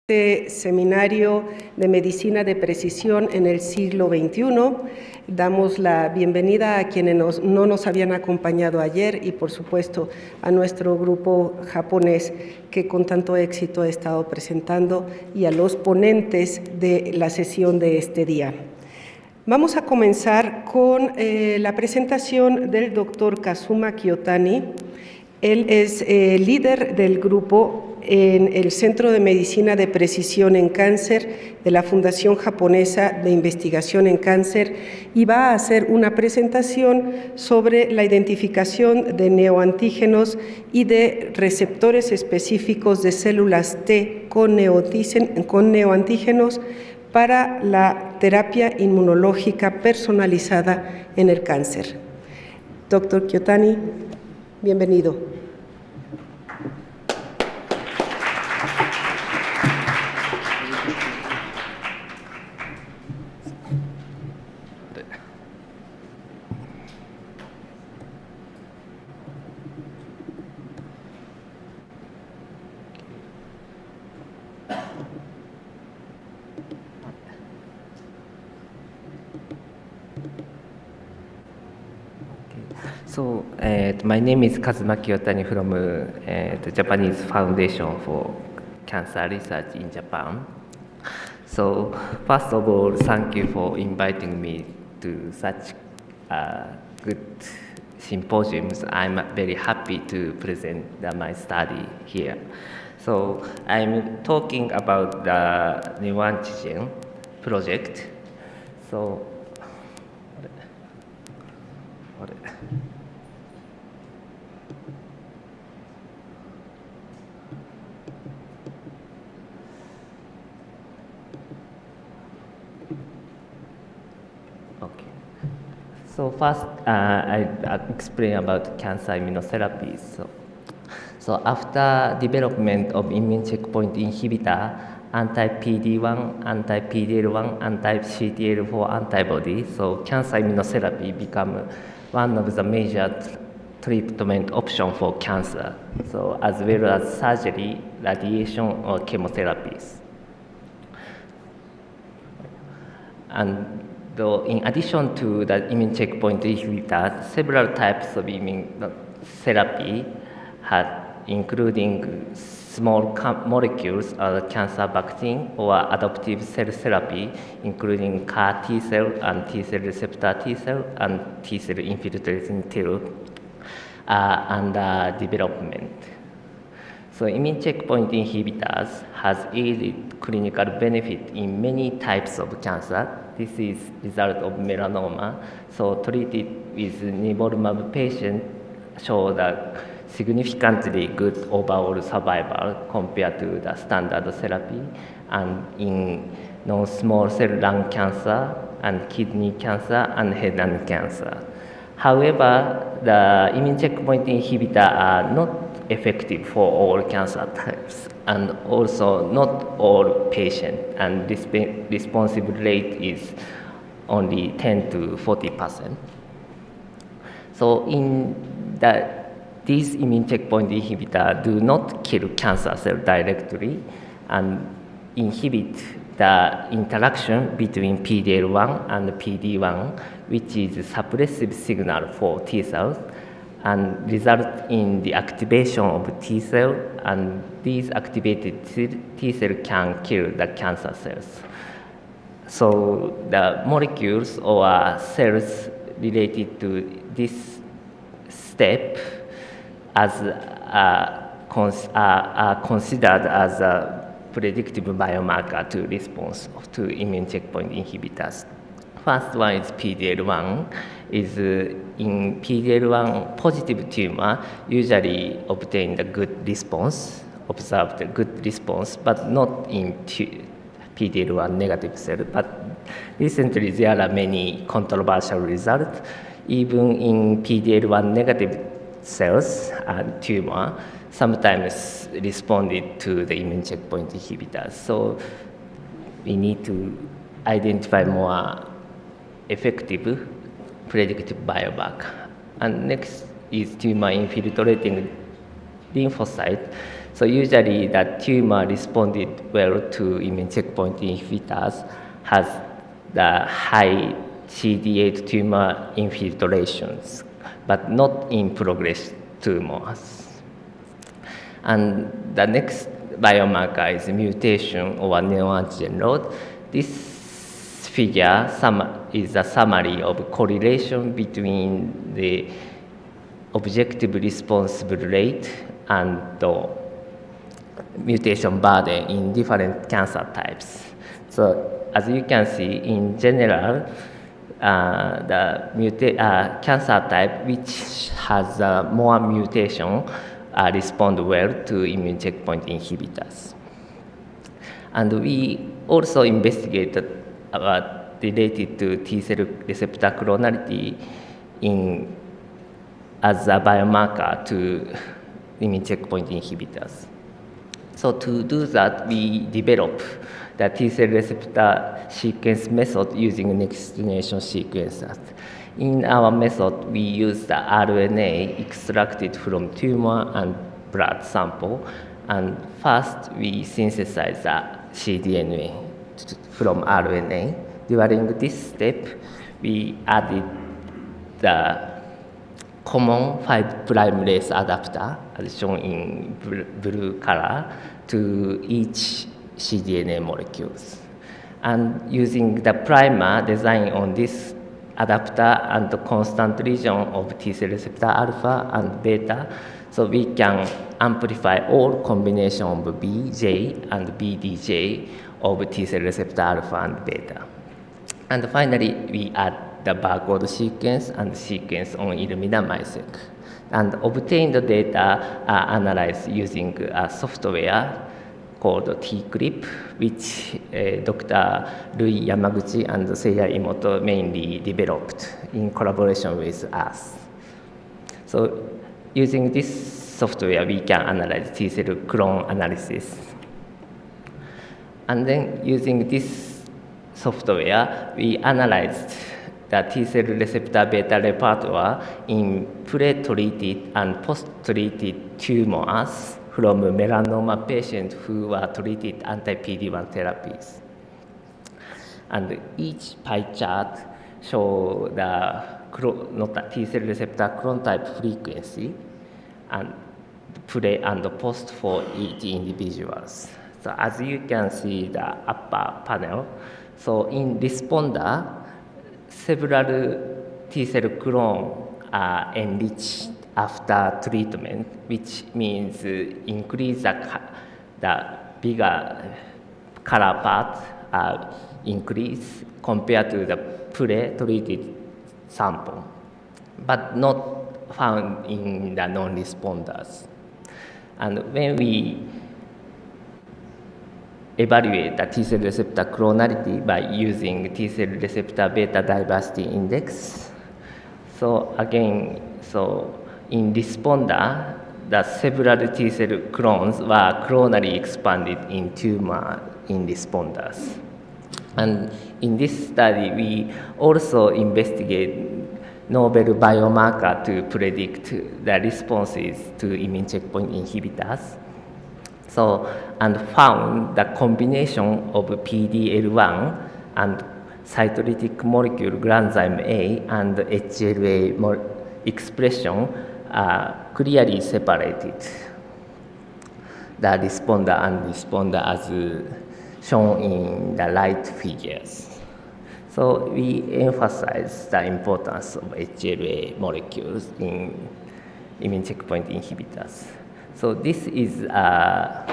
Seminario de Medicina de Precisión en el siglo XXI. Damos la bienvenida a quienes no nos habían acompañado ayer y, por supuesto, a nuestro grupo japonés que con tanto éxito ha estado presentando y a los ponentes de la sesión de este día. Vamos a comenzar con la presentación del doctor Kazuma Kiyotani. Él es líder del grupo en el Centro de Medicina de Precisión en Cáncer de la Fundación Japonesa de Investigación en Cáncer y va a hacer una presentación sobre la identificación de neoantígenos y de receptores específicos de células T con neoantígenos para la terapia inmunológica personalizada en el cáncer. Doctor Kiyotani, bienvenido. So, my name is Kazuma Kiyotani from the Japanese Foundation for Cancer Research in Japan. So, first of all, thank you for inviting me to such good symposiums. I'm very happy to present my study here. So, I'm talking about the neoantigen project. So, So first, I explain about cancer immunotherapy. So after development of immune checkpoint inhibitor, anti-PD-1, anti-PD-L1, anti-CTLA4 antibody, so cancer immunotherapy become one of the major treatment options for cancer, so as well as surgery, radiation, or chemotherapies. And in addition to the immune checkpoint inhibitors, several types of immune therapy including small molecules or cancer vaccine or adoptive cell therapy, including CAR T cell and T cell receptor T cell and T cell infiltrating T cell, under development. So immune checkpoint inhibitors has yielded clinical benefit in many types of cancer. This is result of melanoma. So treated with nivolumab patients show that significantly good overall survival compared to the standard therapy, and in non-small cell lung cancer and kidney cancer and head and cancer. However, the immune checkpoint inhibitors are not effective for all cancer types, and also not all patients, and responsive rate is only 10 to 40%. So these immune checkpoint inhibitors do not kill cancer cells directly and inhibit the interaction between PD-L1 and PD-1, which is a suppressive signal for T cells, and result in the activation of T cell, and these activated T cell can kill the cancer cells. So the molecules or cells related to this step are considered as a predictive biomarker to response to immune checkpoint inhibitors. First one is PD-L1. In PD-L1 positive tumor, usually obtained a good response, observed a good response, but not in PD-L1 negative cell. But recently there are many controversial results. Even in PD-L1 negative cells and tumor, sometimes responded to the immune checkpoint inhibitors. So we need to identify more effective predictive biomarker. And next is tumor infiltrating lymphocyte. So usually the tumor responded well to immune checkpoint inhibitors, has the high CD8 tumor infiltrations, but not in progress tumors. And the next biomarker is mutation or neoantigen load. This figure is a summary of correlation between the objective response rate and the mutation burden in different cancer types. So as you can see, in general, the cancer type which has more mutation respond well to immune checkpoint inhibitors. And we also investigated related to T-cell receptor clonality as a biomarker to immune checkpoint inhibitors. So to do that, we developed the T-cell receptor sequence method using next-generation sequencers. In our method, we use the RNA extracted from tumor and blood sample, and first we synthesize the cDNA from RNA. During this step, we added the common 5' base adapter, as shown in blue color, to each cDNA molecules. And using the primer designed on this adapter and the constant region of T-cell receptor alpha and beta, so we can amplify all combination of BJ and BDJ of T-cell receptor alpha and beta. And finally, we add the barcode sequence and sequence on Illumina MySeq. And obtained data are analyzed using a software called T-Clip, which Dr. Rui Yamaguchi and Seiya Imoto mainly developed in collaboration with us. So using this software, we can analyze T-cell clone analysis. And then using this software, we analyzed the T-cell receptor beta repertoire in pre-treated and post-treated tumors from melanoma patients who were treated anti-PD-1 therapies. And each pie chart shows the T-cell receptor clone type frequency and pre and post for each individuals. So as you can see the upper panel, so in responder, several T-cell clones are enriched after treatment, which means increase the bigger color part increase compared to the pre-treated sample, but not found in the non-responders. And when we evaluate the T-cell receptor clonality by using T-cell receptor beta diversity index, so again, in responder, the several T-cell clones were clonally expanded in tumor in responders. And in this study, we also investigate novel biomarker to predict the responses to immune checkpoint inhibitors. And found the combination of PD-L1 and cytolytic molecule granzyme A and HLA expression clearly separated the responder and responder as shown in the right figures. So we emphasize the importance of HLA molecules in immune checkpoint inhibitors. So this is a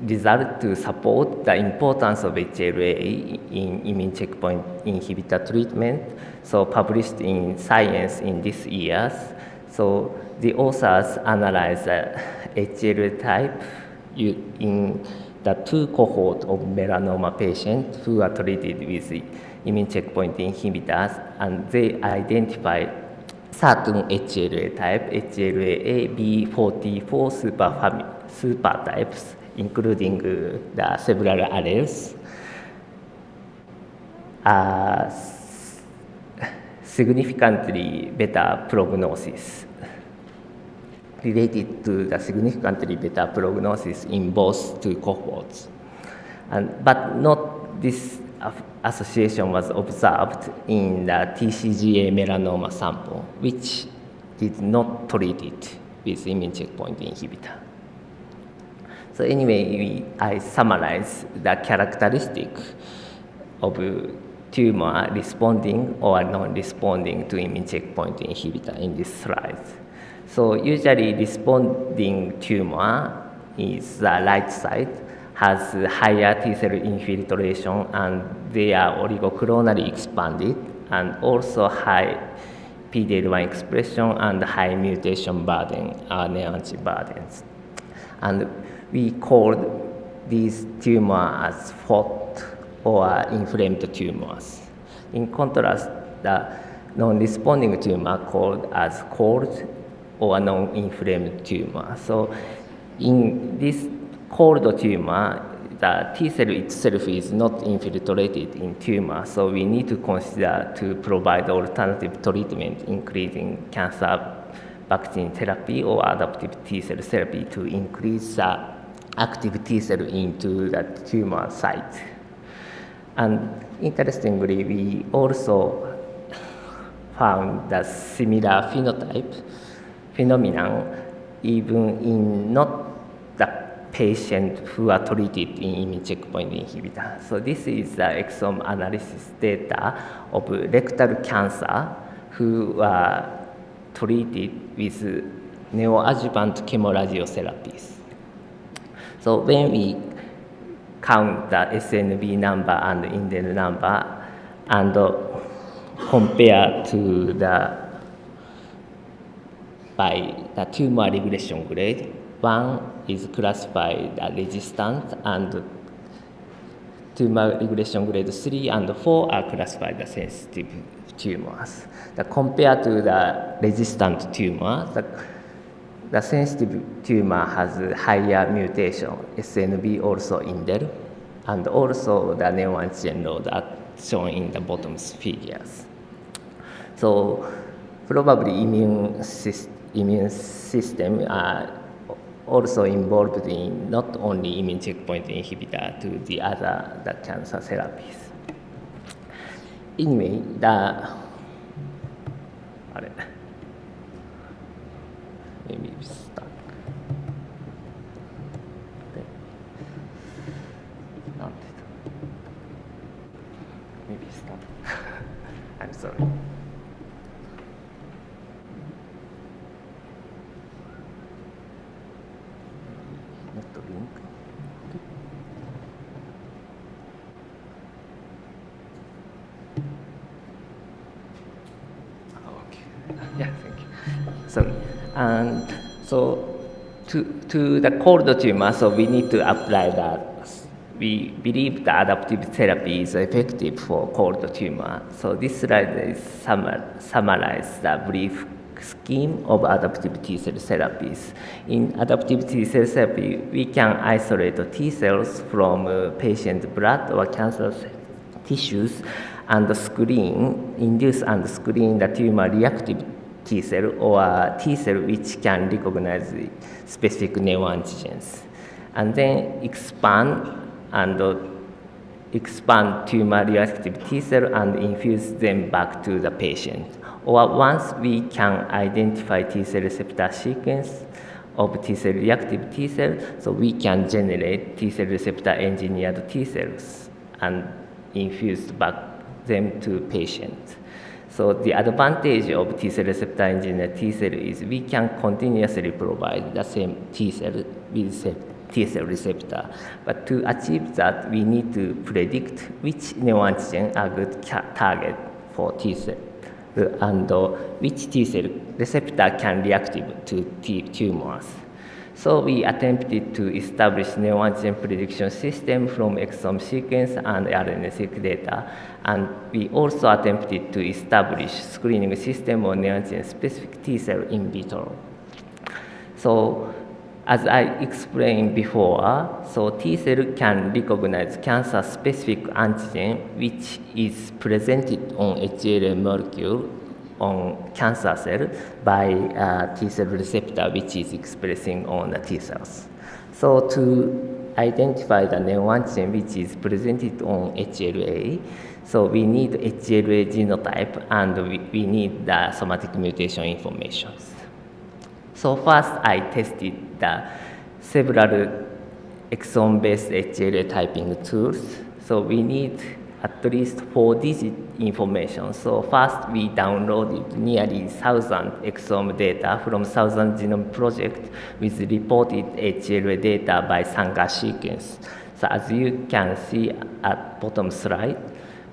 result to support the importance of HLA in immune checkpoint inhibitor treatment, so published in Science in this year. So the authors analyzed the HLA type in the 2 cohorts of melanoma patients who are treated with immune checkpoint inhibitors, and they identified certain HLA type, HLA-A, B44 super types, including the several alleles, significantly better prognosis. related to the significantly better prognosis in both two cohorts. But not this association was observed in the TCGA melanoma sample, which did not treat it with immune checkpoint inhibitor. So anyway, I summarize the characteristic of tumor responding or non-responding to immune checkpoint inhibitor in this slide. So usually responding tumor is the right side, has higher T-cell infiltration, and they are oligoclonally expanded, and also high PD-L1 expression and high mutation burden, neoantigen burdens. And we called these tumors as hot or inflamed tumors. In contrast, the non-responding tumor called as cold or non-inflamed tumor. So in this cold tumor, the T cell itself is not infiltrated in tumor, so we need to consider to provide alternative treatment, including cancer vaccine therapy or adaptive T cell therapy to increase the active T cell into the tumor site. And interestingly, we also found the similar phenomenon even in not the patient who are treated in immune checkpoint inhibitor. So this is the exome analysis data of rectal cancer who are treated with neoadjuvant chemoradiotherapy. So when we count the SNB number and indel number and compare to by the tumor regression grade, one is classified as resistant, and tumor regression grade 3 and 4 are classified as sensitive tumors. Compared to the resistant tumor, the sensitive tumor has higher mutation, SNB also indel, and also the neoantigen load are shown in the bottom figures. So probably immune system are also involved in not only immune checkpoint inhibitor to the other cancer therapies. Anyway, maybe we start. Maybe stop. I'm sorry. Not the link. Okay. Yeah, thank you. Sorry. And so to the cold tumor, so we need to apply that. We believe the adaptive therapy is effective for cold tumor. So this slide is summarize the brief scheme of adaptive T cell therapies. In adaptive T cell therapy, we can isolate T cells from patient blood or cancer tissues and induce and screen the tumor reactive T cell or T cell which can recognize specific neoantigens, and then expand tumor reactive T cell and infuse them back to the patient. Or once we can identify T cell receptor sequence of T cell reactive T cell, so we can generate T cell receptor engineered T cells and infuse back them to patient. So the advantage of T cell receptor engineered T cell is we can continuously provide the same T cell with T cell receptor. But to achieve that, we need to predict which neoantigen are good target for T cell and which T cell receptor can react to tumors. So we attempted to establish neoantigen prediction system from exome sequence and RNA-seq data, and we also attempted to establish screening system on neoantigen-specific T cell in vitro. So as I explained before, so T cell can recognize cancer-specific antigen which is presented on HLA molecule on cancer cell by T cell receptor which is expressing on the T cells. So to identify the neoantigen which is presented on HLA, so we need HLA genotype and we need the somatic mutation information. So first I tested the several exome-based HLA typing tools. So we need at least 4-digit information. So first we downloaded nearly 1,000 exome data from 1,000 Genome Project with reported HLA data by Sanger sequence. So as you can see at bottom slide,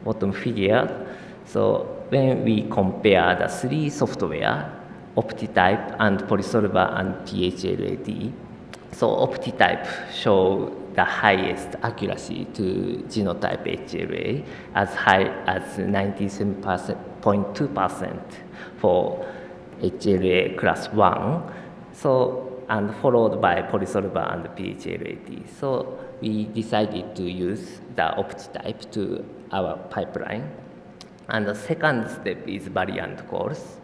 bottom figure, so when we compare the 3 software, OptiType and Polysolver and PHLAD, so OptiType show the highest accuracy to genotype HLA, as high as 97.2% for HLA class 1, so, and followed by Polysolver and PHLAD. So we decided to use the OptiType to our pipeline. And the second step is variant calls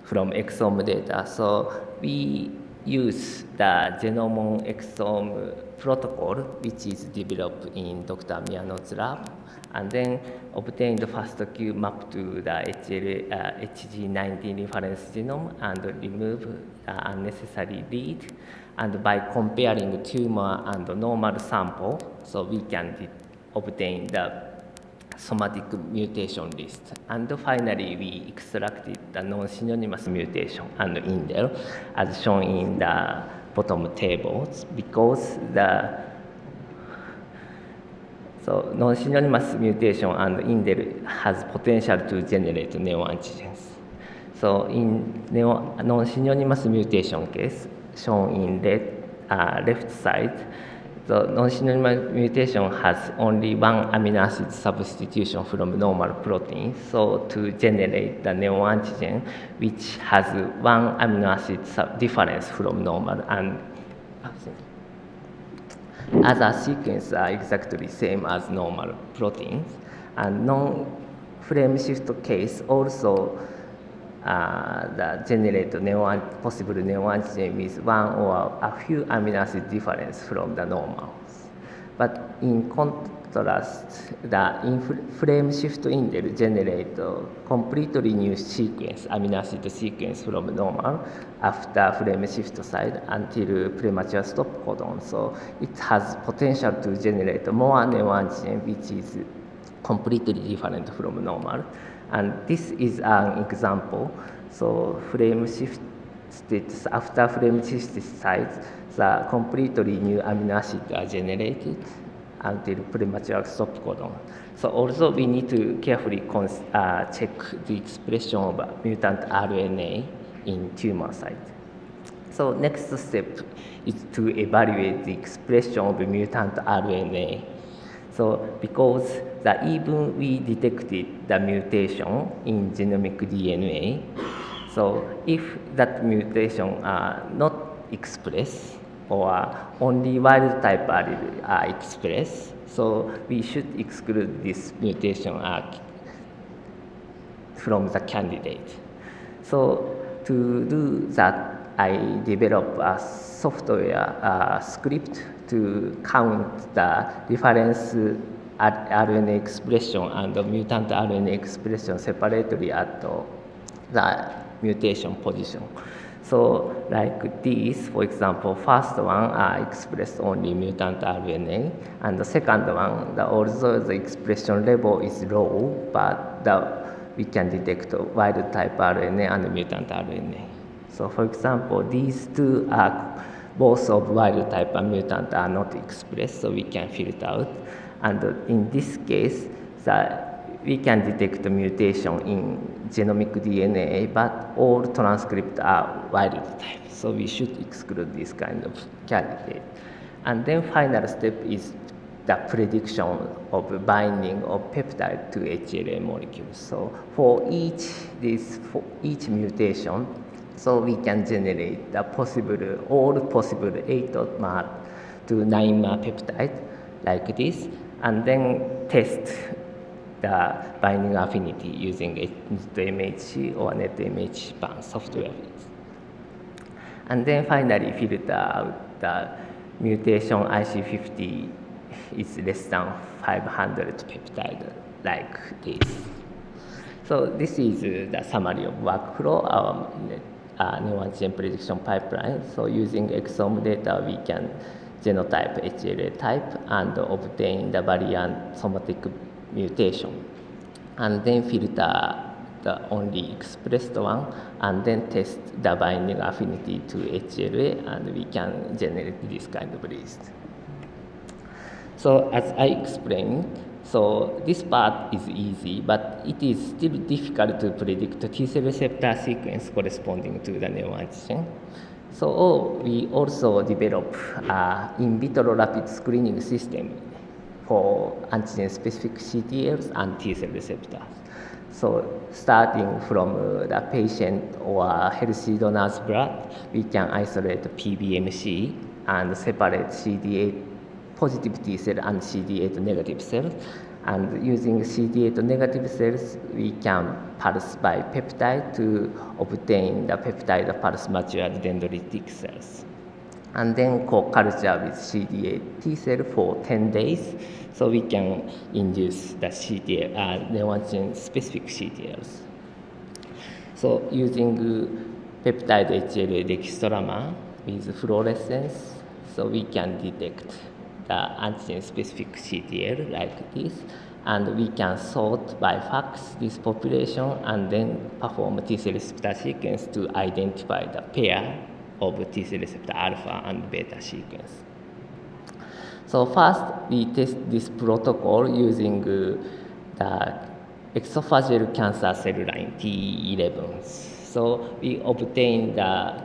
from exome data. So we use the genome exome protocol, which is developed in Dr. Miyano's lab, and then obtain the FASTQ map to the HG19 reference genome and remove the unnecessary read. And by comparing tumor and normal sample, so we can obtain the somatic mutation list. And finally, we extracted the non-synonymous mutation and indel, as shown in the bottom tables, because the non-synonymous mutation and indel has potential to generate neoantigens. So in non-synonymous mutation case, shown in left side, the non-synonymous mutation has only one amino acid substitution from normal protein. So to generate the neoantigen, which has one amino acid difference from normal, and other sequences are exactly same as normal proteins. And non-frame shift case also generate possible neoantigen with one or a few amino acid difference from the normals. But in contrast, the frame shift indel generate a completely new sequence, amino acid sequence from normal after frame shift side until premature stop codon. So it has potential to generate more neoantigen, which is completely different from normal. And this is an example. So frame shift states, after frame shift sites, the completely new amino acids are generated until premature stop codon. So also we need to carefully check the expression of mutant RNA in tumor site. So next step is to evaluate the expression of mutant RNA. So because even we detected the mutation in genomic DNA, so if that mutation are not expressed or only wild type are expressed, so we should exclude this mutation from the candidate. So to do that, I developed a software script to count the reference RNA expression and the mutant RNA expression separately at the mutation position. So like this, for example, first one expressed only mutant RNA, and the second one, although the expression level is low, but we can detect wild type RNA and mutant RNA. So for example, these two are both of wild type and mutant are not expressed, so we can filter out. And in this case, we can detect the mutation in genomic DNA, but all transcripts are wild type, so we should exclude this kind of candidate. And then final step is the prediction of binding of peptide to HLA molecules. So for each mutation, so we can generate the all possible 8-mer to 9-mer peptide like this, and then test the binding affinity using NetMHC or NetMHC band software. And then finally filter out the mutation IC50 is less than 500 peptide like this. So this is the summary of workflow, our neoantigen prediction pipeline. So using exome data, we can genotype HLA type and obtain the variant somatic mutation, and then filter the only expressed one, and then test the binding affinity to HLA, and we can generate this kind of list. So as I explained, so this part is easy, but it is still difficult to predict the T-cell receptor sequence corresponding to the neoantigen. So we also develop an in vitro rapid screening system for antigen-specific CTLs and T-cell receptors. So starting from the patient or healthy donor's blood, we can isolate PBMC and separate CD8 positive T cell and CD8 negative cells. And using CD8 negative cells, we can pulse by peptide to obtain the peptide pulse matured dendritic cells. And then co-culture with CD8 T cell for 10 days, so we can induce the CTL, neoantigen specific CTLs. So using peptide HLA dextromar with fluorescence, so we can detect the antigen-specific CTL like this, and we can sort by fax this population and then perform T-cell receptor sequence to identify the pair of T-cell receptor alpha and beta sequence. So first, we test this protocol using the esophageal cancer cell line T11. So we obtain the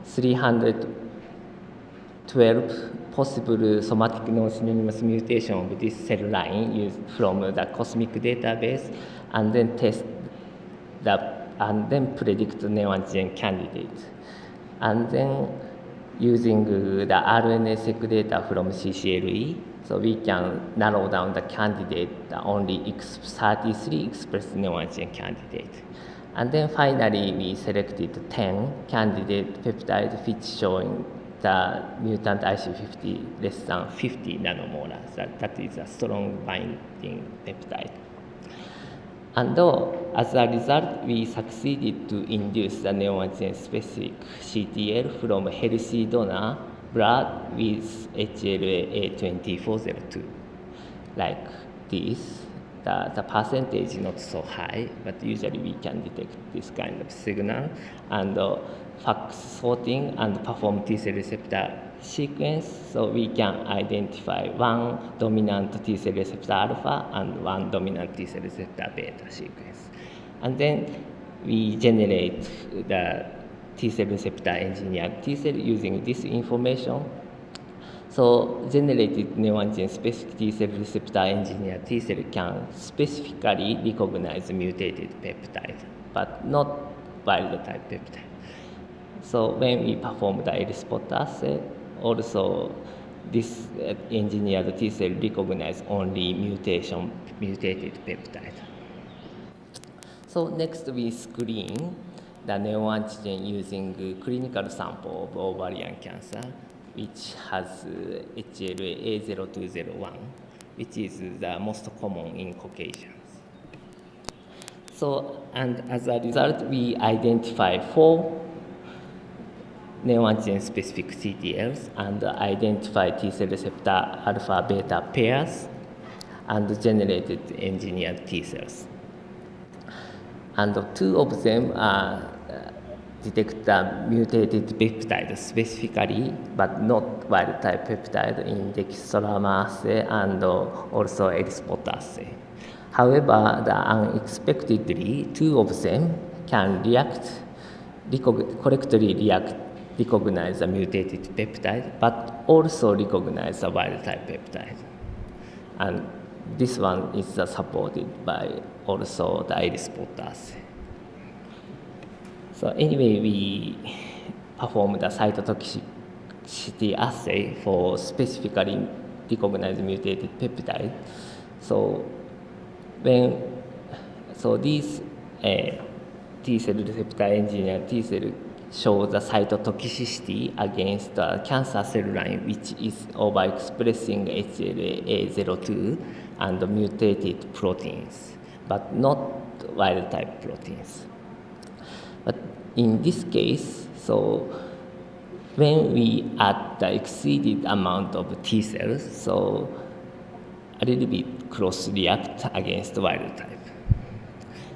312 possible somatic non-synonymous mutation of this cell line used from the cosmic database, and then test and then predict neoantigen candidate. And then using the RNA-seq data from CCLE, so we can narrow down the candidate, the only 33 expressed neoantigen candidate. And then finally, we selected 10 candidate peptides which showing the mutant IC50 less than 50 nanomolar. That is a strong binding peptide. And as a result, we succeeded to induce the neoantigen-specific CTL from healthy donor blood with HLA-A2402. Like this, the percentage is not so high, but usually we can detect this kind of signal, and fax sorting and perform T-cell receptor sequence, so we can identify one dominant T-cell receptor alpha and one dominant T-cell receptor beta sequence. And then we generate the T-cell receptor engineered T-cell using this information. So generated neoantigen-specific T-cell receptor engineered T-cell can specifically recognize mutated peptide, but not wild-type peptide. So when we perform the ELISpot assay, also this engineered T-cell recognize only mutated peptide. So next we screen the neoantigen using clinical sample of ovarian cancer, which has HLA-A0201, which is the most common in Caucasians. So, and as a result, we identify 4 neoantigen-specific CTLs and identify T-cell receptor alpha-beta pairs and generated engineered T-cells. And 2 of them detect the mutated peptide specifically, but not wild-type peptide in dextromar assay and also ELISpot assay. However, unexpectedly, 2 of them can correctly recognize the mutated peptide, but also recognize the wild-type peptide. And this one is supported by also the ELISpot assay. So anyway, we perform the cytotoxicity assay for specifically recognized mutated peptide. So So these T-cell receptor engineered T-cell show the cytotoxicity against the cancer cell line, which is overexpressing HLA-A02 and mutated proteins, but not wild-type proteins. But in this case, so when we add the exceeded amount of T cells, so a little bit cross-react against the wild type.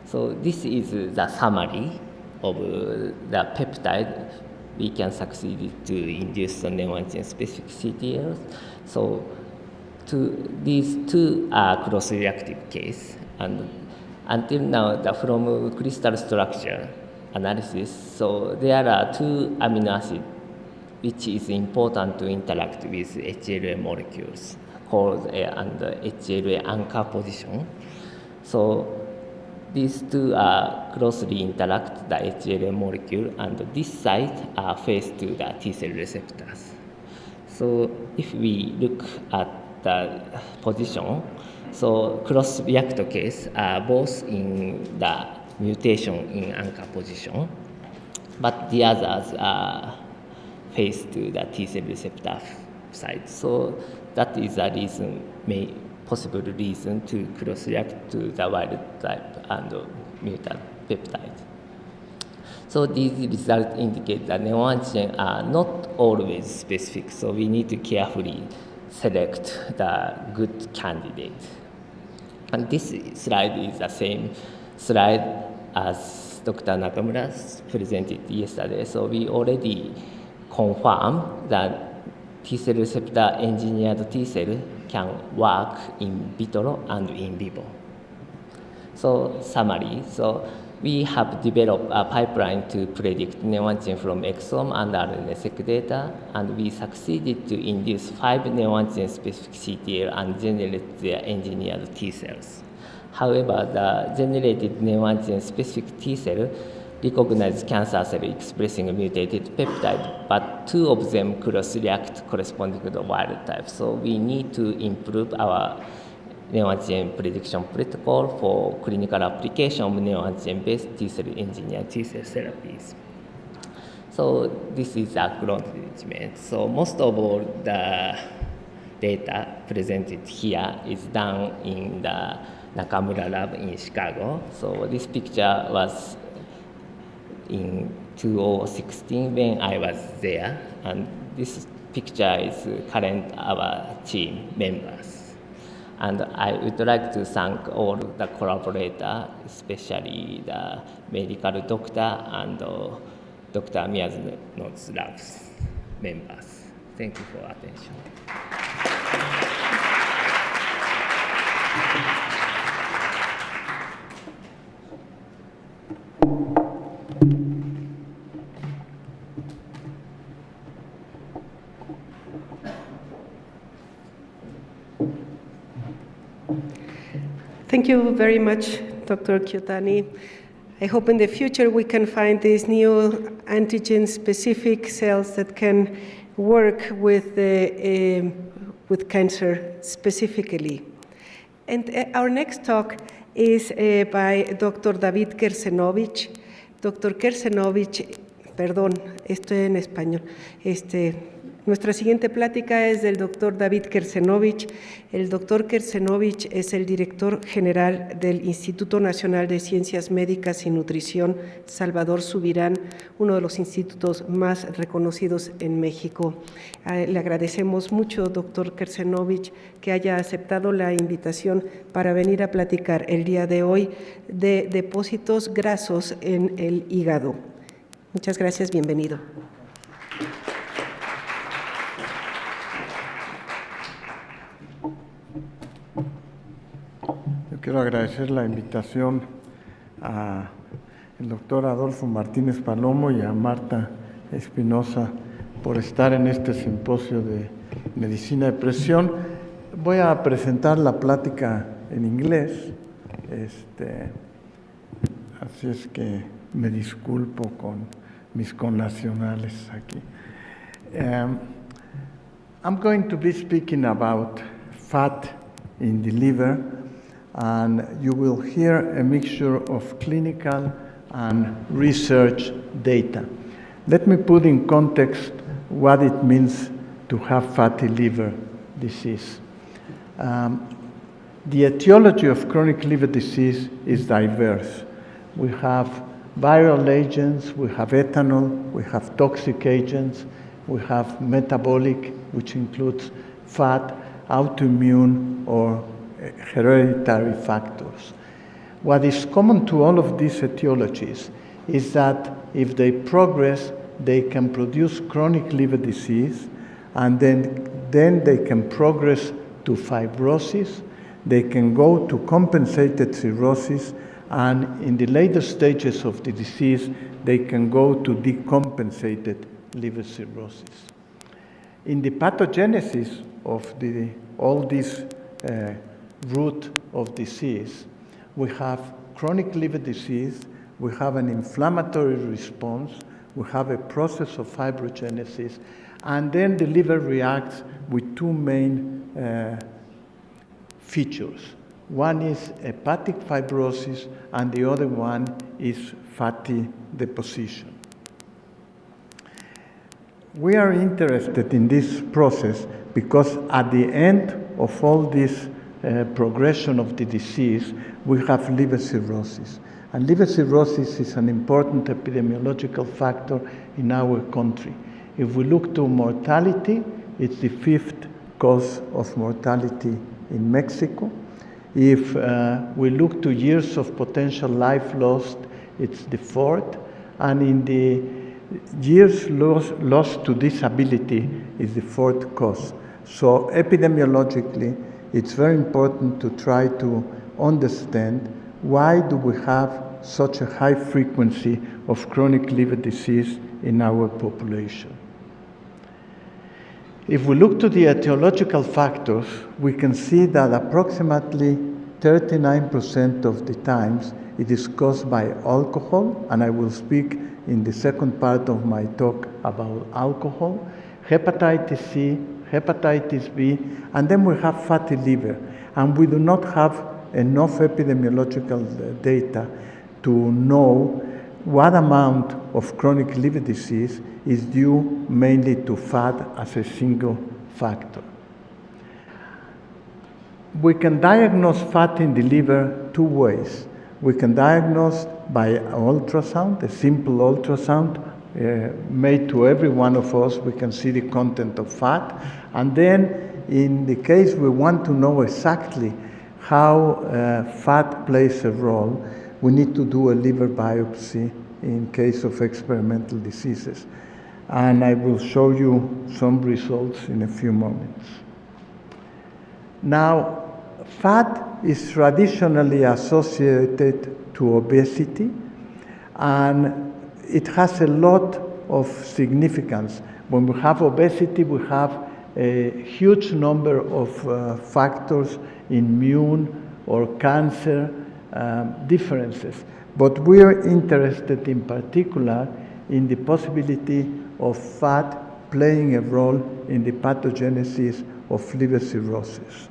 So this is the summary of the peptide we can succeed to induce the neoantigen-specific CTLs. So these two are cross-reactive case, and until now, from crystal structure analysis, so there are two amino acids which is important to interact with HLA molecules called and HLA anchor position. So these two are closely interact the HLA molecule, and this side are face to the T cell receptors. So if we look at the position, so cross-react case are both in the mutation in anchor position, but the others are face to the T cell receptor side. So that is a reason, possible reason to cross-react to the wild type and mutant peptide. So these results indicate that neoantigens are not always specific, so we need to carefully select the good candidate. And this slide is the same slide as Dr. Nakamura presented yesterday. So we already confirmed that T-cell receptor engineered T-cell can work in vitro and in vivo. So summary, so we have developed a pipeline to predict neoantigen from exome and RNA-seq data, and we succeeded to induce 5 neoantigen-specific CTL and generate their engineered T cells. However, the generated neoantigen-specific T cell recognize cancer cell expressing a mutated peptide, but 2 of them cross-react corresponding to the wild type. So we need to improve our neoantigen prediction protocol for clinical application of neoantigen-based T-cell engineered T-cell therapies. So this is acknowledgement. So most of all the data presented here is done in the Nakamura lab in Chicago. So this picture was in 2016 when I was there, and this picture is current our team members. And I would like to thank all the collaborators, especially the medical doctor and Dr. Miyazuno's labs members. Thank you for attention. Thank you very much, Dr. Kyotani. I hope in the future we can find these new antigen-specific cells that can work with cancer specifically. And our next talk is by Dr. David Kershenobich. Dr. Kershenobich, perdón, estoy en español. Nuestra siguiente plática es del doctor David Kershenobich. El doctor Kershenobich es el director general del Instituto Nacional de Ciencias Médicas y Nutrición Salvador Subirán, uno de los institutos más reconocidos en México. Le agradecemos mucho, doctor Kershenobich, que haya aceptado la invitación para venir a platicar el día de hoy de depósitos grasos en el hígado. Muchas gracias, bienvenido. Quiero agradecer la invitación al doctor Adolfo Martínez Palomo y a Marta Espinosa por estar en este simposio de Medicina de Precisión. Voy a presentar la plática en inglés, así es que me disculpo con mis connacionales aquí. I'm going to be speaking about fat in the liver and you will hear a mixture of clinical and research data. Let me put in context what it means to have fatty liver disease. The etiology of chronic liver disease is diverse. We have viral agents, we have ethanol, we have toxic agents, we have metabolic, which includes fat, autoimmune, or hereditary factors. What is common to all of these etiologies is that if they progress, they can produce chronic liver disease, and then they can progress to fibrosis, they can go to compensated cirrhosis, and in the later stages of the disease, they can go to decompensated liver cirrhosis. In the pathogenesis of all this root of disease, we have chronic liver disease, we have an inflammatory response, we have a process of fibrogenesis, and then the liver reacts with two main features. One is hepatic fibrosis, and the other one is fatty deposition. We are interested in this process because at the end of all this progression of the disease, we have liver cirrhosis. And liver cirrhosis is an important epidemiological factor in our country. If we look to mortality, it's the 5th cause of mortality in Mexico. If we look to years of potential life lost, it's the 4th. And in the years lost to disability is the 4th cause. So epidemiologically, it's very important to try to understand why do we have such a high frequency of chronic liver disease in our population. If we look to the etiological factors, we can see that approximately 39% of the times it is caused by alcohol, and I will speak in the second part of my talk about alcohol, hepatitis C, hepatitis B, and then we have fatty liver. And we do not have enough epidemiological data to know what amount of chronic liver disease is due mainly to fat as a single factor. We can diagnose fat in the liver two ways. We can diagnose by ultrasound, a simple ultrasound made to every one of us. We can see the content of fat. And then in the case we want to know exactly how fat plays a role, we need to do a liver biopsy in case of experimental diseases. And I will show you some results in a few moments. Now, fat is traditionally associated to obesity, and it has a lot of significance. When we have obesity, we have a huge number of factors, immune or cancer differences. But we are interested in particular in the possibility of fat playing a role in the pathogenesis of liver cirrhosis.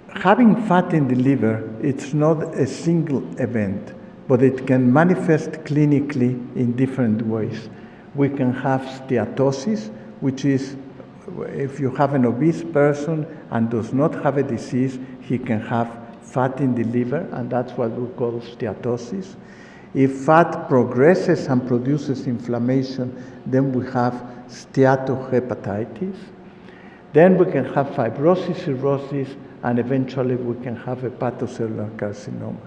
Having fat in the liver, it's not a single event, but it can manifest clinically in different ways. We can have steatosis, which is if you have an obese person and does not have a disease, he can have fat in the liver, and that's what we call steatosis. If fat progresses and produces inflammation, then we have steatohepatitis. Then we can have fibrosis, cirrhosis, and eventually we can have hepatocellular carcinoma.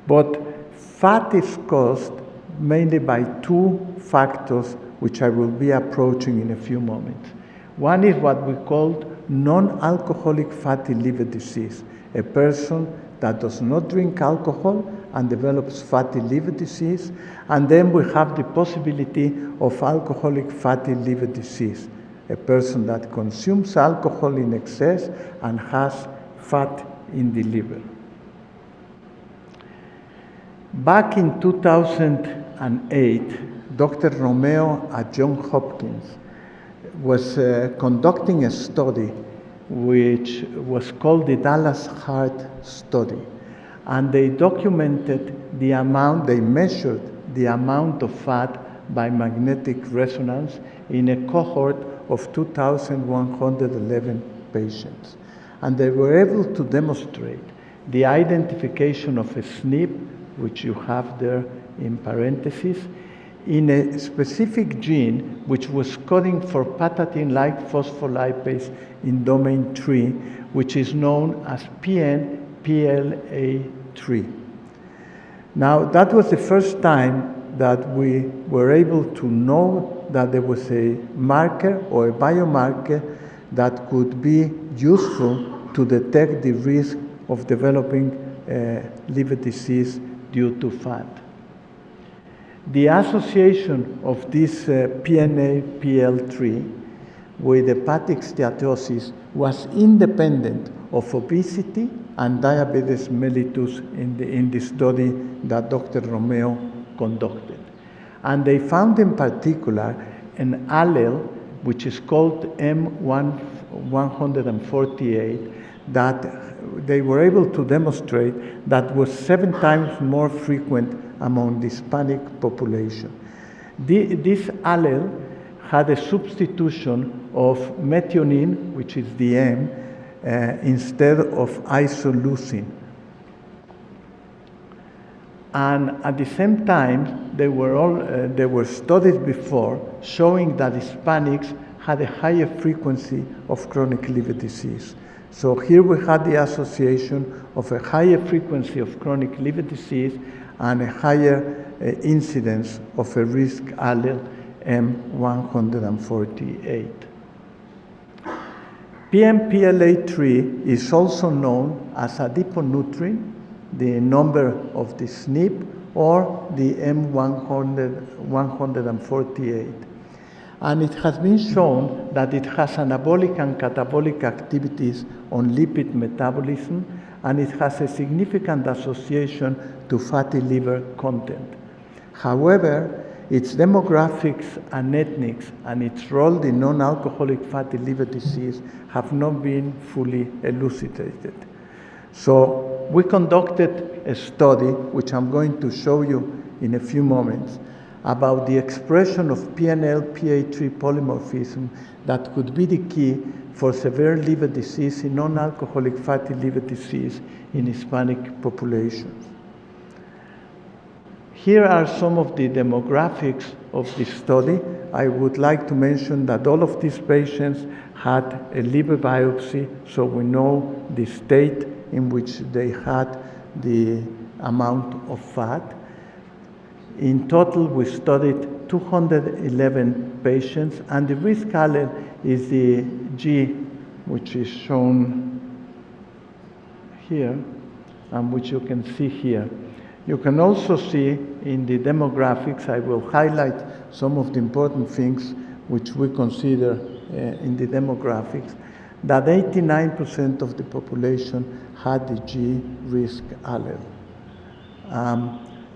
But fat is caused mainly by two factors, which I will be approaching in a few moments. One is what we call non-alcoholic fatty liver disease, a person that does not drink alcohol and develops fatty liver disease. And then we have the possibility of alcoholic fatty liver disease, a person that consumes alcohol in excess and has fat in the liver. Back in 2008, Dr. Romeo at Johns Hopkins was conducting a study which was called the Dallas Heart Study. And they documented the amount, they measured the amount of fat by magnetic resonance in a cohort of 2,111 patients. And they were able to demonstrate the identification of a SNP, which you have there in parentheses, in a specific gene which was coding for patatin-like phospholipase in domain 3, which is known as PNPLA3. Now, that was the first time that we were able to know that there was a marker or a biomarker that could be useful to detect the risk of developing liver disease due to fat. The association of this PNPL3 with hepatic steatosis was independent of obesity and diabetes mellitus in the study that Dr. Romeo conducted. And they found in particular an allele which is called M148 that they were able to demonstrate that was 7 times more frequent among the Hispanic population. This allele had a substitution of methionine, which is the M, instead of isoleucine. And at the same time, there were studies before showing that Hispanics had a higher frequency of chronic liver disease. So here we had the association of a higher frequency of chronic liver disease and a higher incidence of a risk allele M148. PNPLA3 is also known as adiponutrin, the number of the SNP, or the M148. And it has been shown that it has anabolic and catabolic activities on lipid metabolism, and it has a significant association to fatty liver content. However, its demographics and ethnics and its role in non-alcoholic fatty liver disease have not been fully elucidated. So we conducted a study, which I'm going to show you in a few moments, about the expression of PNL-PA3 polymorphism that could be the key for severe liver disease in non-alcoholic fatty liver disease in Hispanic populations. Here are some of the demographics of this study. I would like to mention that all of these patients had a liver biopsy, so we know the state in which they had the amount of fat. In total, we studied 211 patients, and the risk allele is the G, which is shown here, and which you can see here. You can also see in the demographics, I will highlight some of the important things which we consider in the demographics, that 89% of the population had the G risk allele.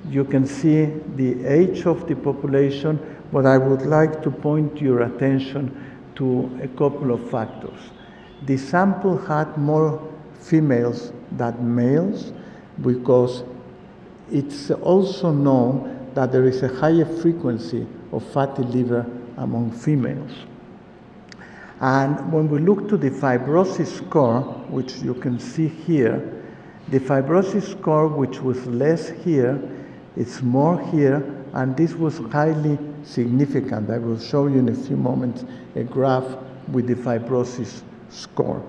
You can see the age of the population, but I would like to point your attention to a couple of factors. The sample had more females than males because it's also known that there is a higher frequency of fatty liver among females. And when we look to the fibrosis score, which you can see here, the fibrosis score, which was less here, it's more here, and this was highly significant. I will show you in a few moments a graph with the fibrosis score.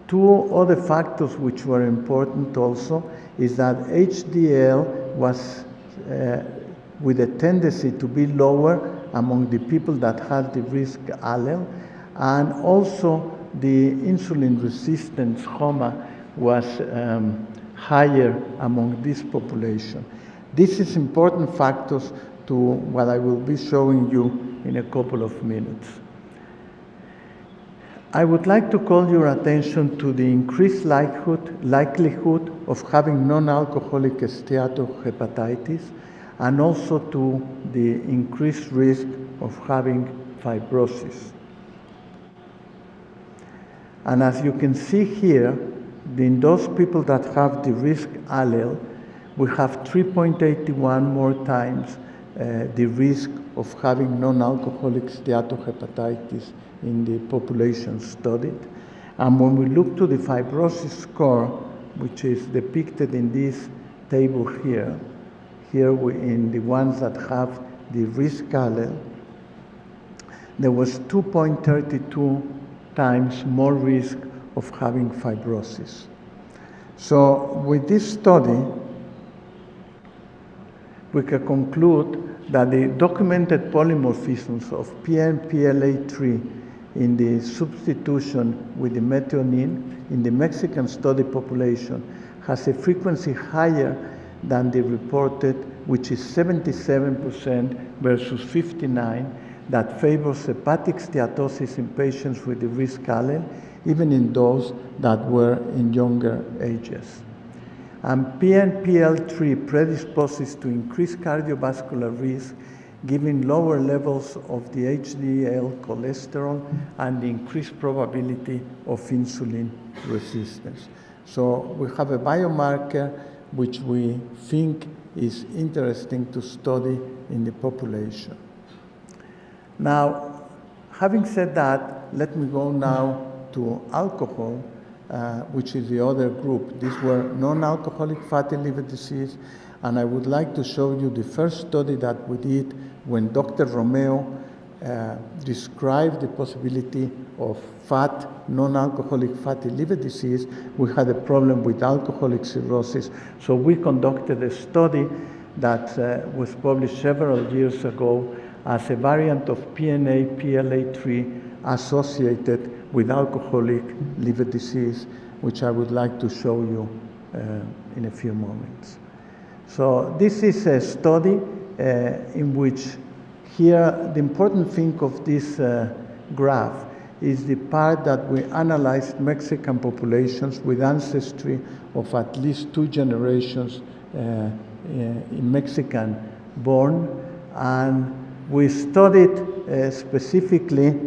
Two other factors which were important also is that HDL was with a tendency to be lower among the people that had the risk allele, and also the insulin resistance HOMA was higher among this population. This is important factors to what I will be showing you in a couple of minutes. I would like to call your attention to the increased likelihood of having non-alcoholic steatohepatitis, and also to the increased risk of having fibrosis. And as you can see here, in those people that have the risk allele, we have 3.81 more times the risk of having non-alcoholic steatohepatitis in the population studied. And when we look to the fibrosis score, which is depicted in this table here, in the ones that have the risk allele, there was 2.32 times more risk of having fibrosis. So with this study, we can conclude that the documented polymorphisms of PNPLA3 in the substitution with the methionine in the Mexican study population has a frequency higher than the reported, which is 77% versus 59%, that favors hepatic steatosis in patients with the risk allele, even in those that were in younger ages. And PNPL3 predisposes to increased cardiovascular risk, giving lower levels of the HDL cholesterol and the increased probability of insulin resistance. So we have a biomarker which we think is interesting to study in the population. Now, having said that, let me go now to alcohol, which is the other group. These were non-alcoholic fatty liver disease, and I would like to show you the first study that we did when Dr. Romeo described the possibility of non-alcoholic fatty liver disease. We had a problem with alcoholic cirrhosis, so we conducted a study that was published several years ago as a variant of PNA-PLA3 associated with alcoholic liver disease, which I would like to show you in a few moments. So this is a study in which here the important thing of this graph is the part that we analyzed Mexican populations with ancestry of at least 2 generations in Mexican born, and we studied specifically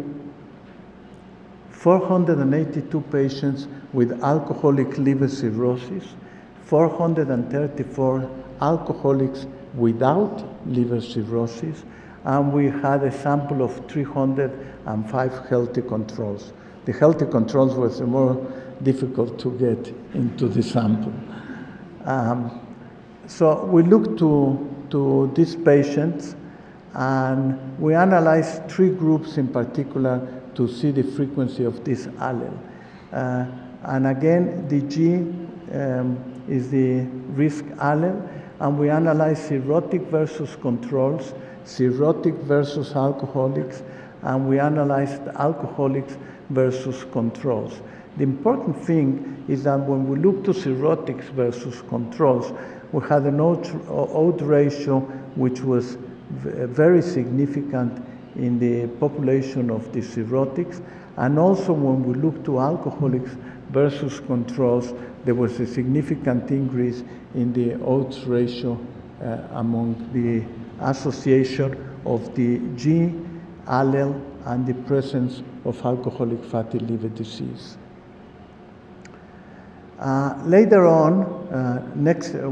482 patients with alcoholic liver cirrhosis, 434 alcoholics without liver cirrhosis, and we had a sample of 305 healthy controls. The healthy controls was more difficult to get into the sample. So we looked to these patients, and we analyzed 3 groups in particular to see the frequency of this allele. And again, the G is the risk allele, and we analyzed cirrhotic versus controls, cirrhotic versus alcoholics, and we analyzed alcoholics versus controls. The important thing is that when we look to cirrhotics versus controls, we had an odds ratio which was very significant in the population of the cirrhotics, and also when we look to alcoholics versus controls, there was a significant increase in the odds ratio among the association of the G allele and the presence of alcoholic fatty liver disease. Later on,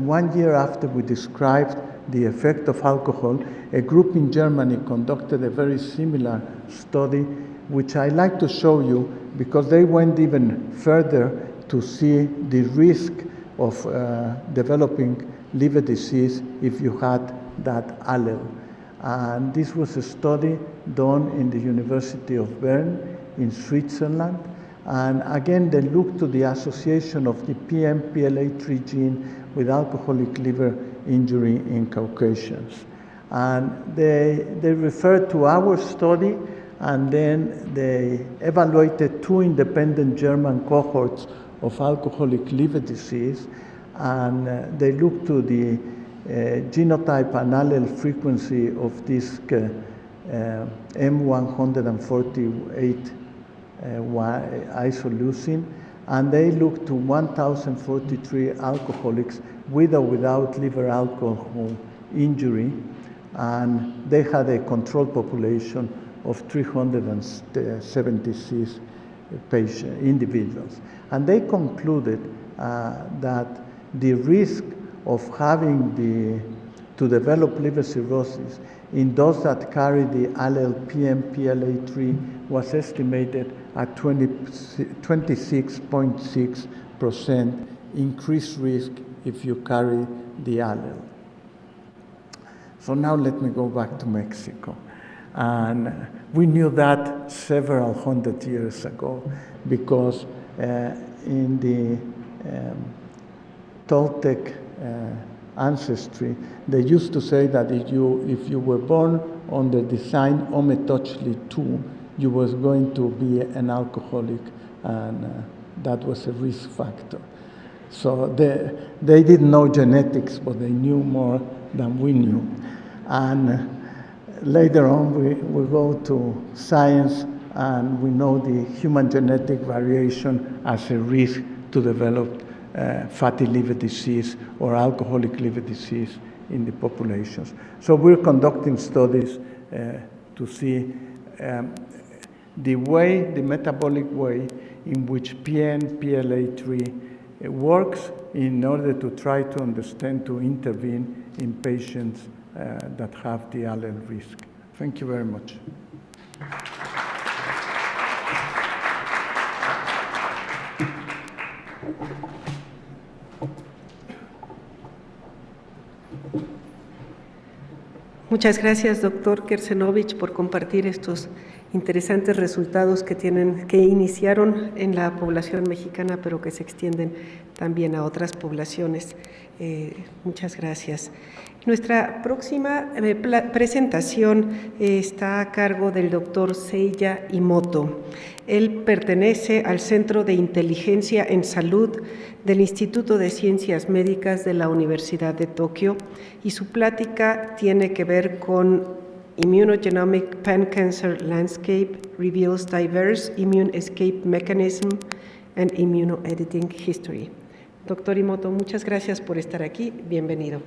1 year after we described the effect of alcohol, a group in Germany conducted a very similar study, which I like to show you because they went even further to see the risk of developing liver disease if you had that allele. And this was a study done in the University of Bern in Switzerland. And again, they looked to the association of the PNPLA3 gene with alcoholic liver injury in Caucasians. And they referred to our study, and then they evaluated 2 independent German cohorts of alcoholic liver disease, and they looked to the genotype and allele frequency of this M148 isoleucine, and they looked to 1,043 alcoholics with or without liver alcohol injury, and they had a control population of 376 individuals. And they concluded that the risk of having to develop liver cirrhosis in those that carry the allele PNPLA3 was estimated at 26.6% increased risk if you carry the allele. So now let me go back to Mexico. And we knew that several hundred years ago because in the Toltec ancestry, they used to say that if you were born under the sign Ometochli II, you was going to be an alcoholic, and that was a risk factor. So they didn't know genetics, but they knew more than we knew. And later on, we go to science, and we know the human genetic variation as a risk to develop fatty liver disease or alcoholic liver disease in the populations. So we're conducting studies to see the metabolic way in which PNPLA3 works in order to try to understand, to intervene in patients that have the allele risk. Thank you very much. Muchas gracias, doctor Kershenobich, por compartir estos interesantes resultados que iniciaron en la población mexicana, pero que se extienden también a otras poblaciones. Muchas gracias. Nuestra próxima presentación está a cargo del doctor Seiya Imoto. Él pertenece al Centro de Inteligencia en Salud del Instituto de Ciencias Médicas de la Universidad de Tokio, y su plática tiene que ver con Immunogenomic Pan-Cancer Landscape Reveals Diverse Immune Escape Mechanism and Immunoediting History. Doctor Imoto, muchas gracias por estar aquí. Bienvenido.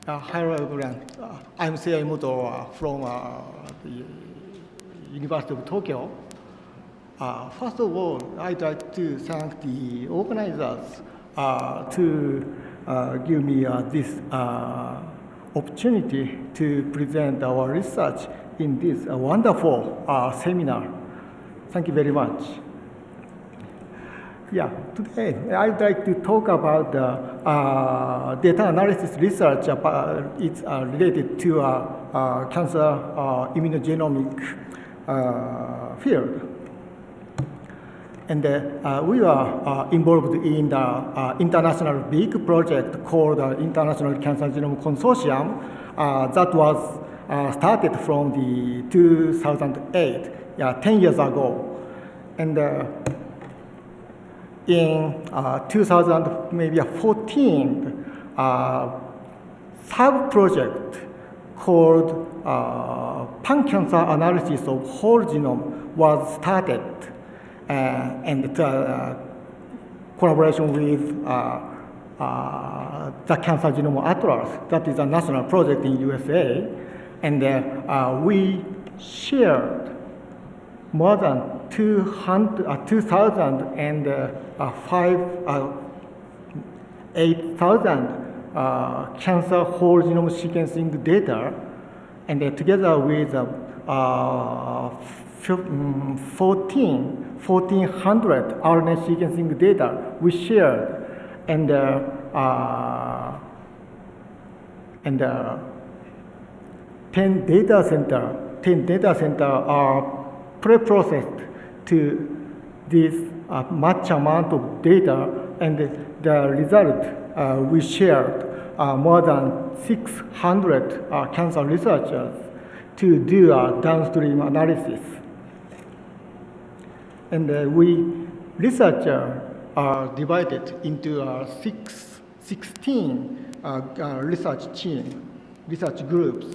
Hello, everyone. I'm Seiya Imoto from the University of Tokyo. First of all, I'd like to thank the organizers to give me this opportunity to present our research in this wonderful seminar. Thank you very much. Yeah, today I'd like to talk about data analysis research. It's related to cancer immunogenomic field. And we are involved in the international big project called the International Cancer Genome Consortium that was started from the 2008, 10 years ago. And in 2014, sub-project called pan-cancer analysis of whole genome was started, and collaboration with the Cancer Genome Atlas, that is a national project in USA, and we shared more than 8,000 cancer whole genome sequencing data, and together with 1,400 RNA sequencing data we shared, and and 10 data center are pre-processed to this much amount of data, and the result we shared more than 600 cancer researchers to do a downstream analysis. And researchers are divided into 16 research groups.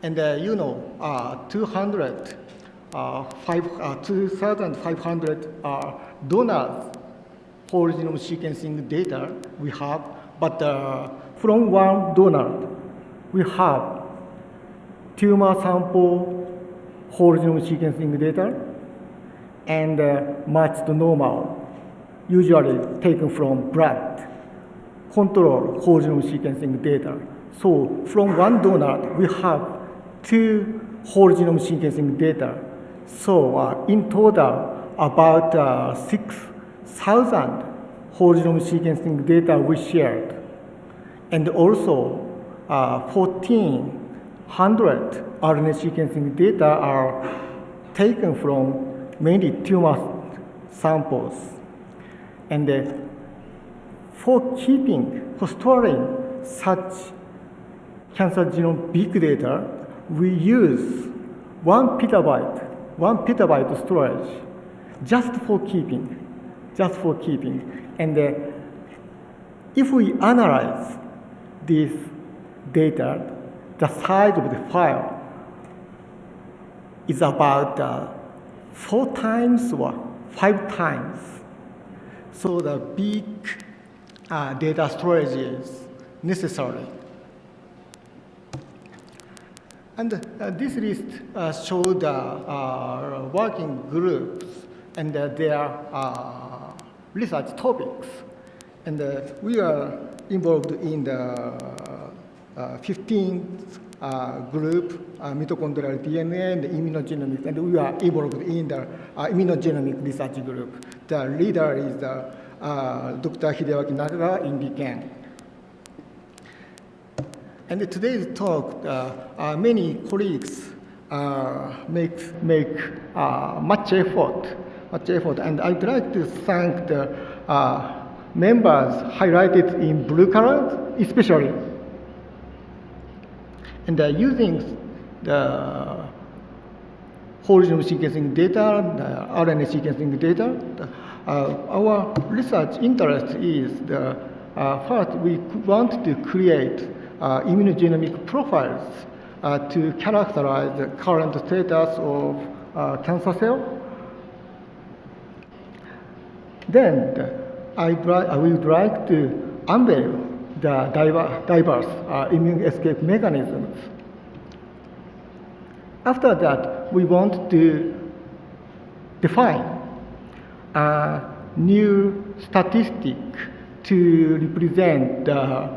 And 2,500 donors whole genome sequencing data we have, but from one donor we have tumor sample whole genome sequencing data and matched normal, usually taken from blood, control whole genome sequencing data. So from one donor we have 2 whole genome sequencing data. So in total, about 6,000 whole genome sequencing data we shared. And also 1,400 RNA sequencing data are taken from mainly tumor samples. And for storing such cancer genome big data, we use 1 petabyte storage just for keeping. And if we analyze this data, the size of the file is about 4 times or 5 times. So the big data storage is necessary. And this list shows the working groups and their research topics. And we are involved in the 15th group, mitochondrial DNA and immunogenomics, and we are involved in the immunogenomic research group. The leader is Dr. Hideaki Nagara in Riken. And today's talk, many colleagues make much effort, and I'd like to thank the members highlighted in blue color, especially. And using the whole genome sequencing data, the RNA sequencing data, our research interest is first we want to create immunogenomic profiles to characterize the current status of cancer cell. Then I would like to unveil the diverse immune escape mechanisms. After that, we want to define a new statistic to represent the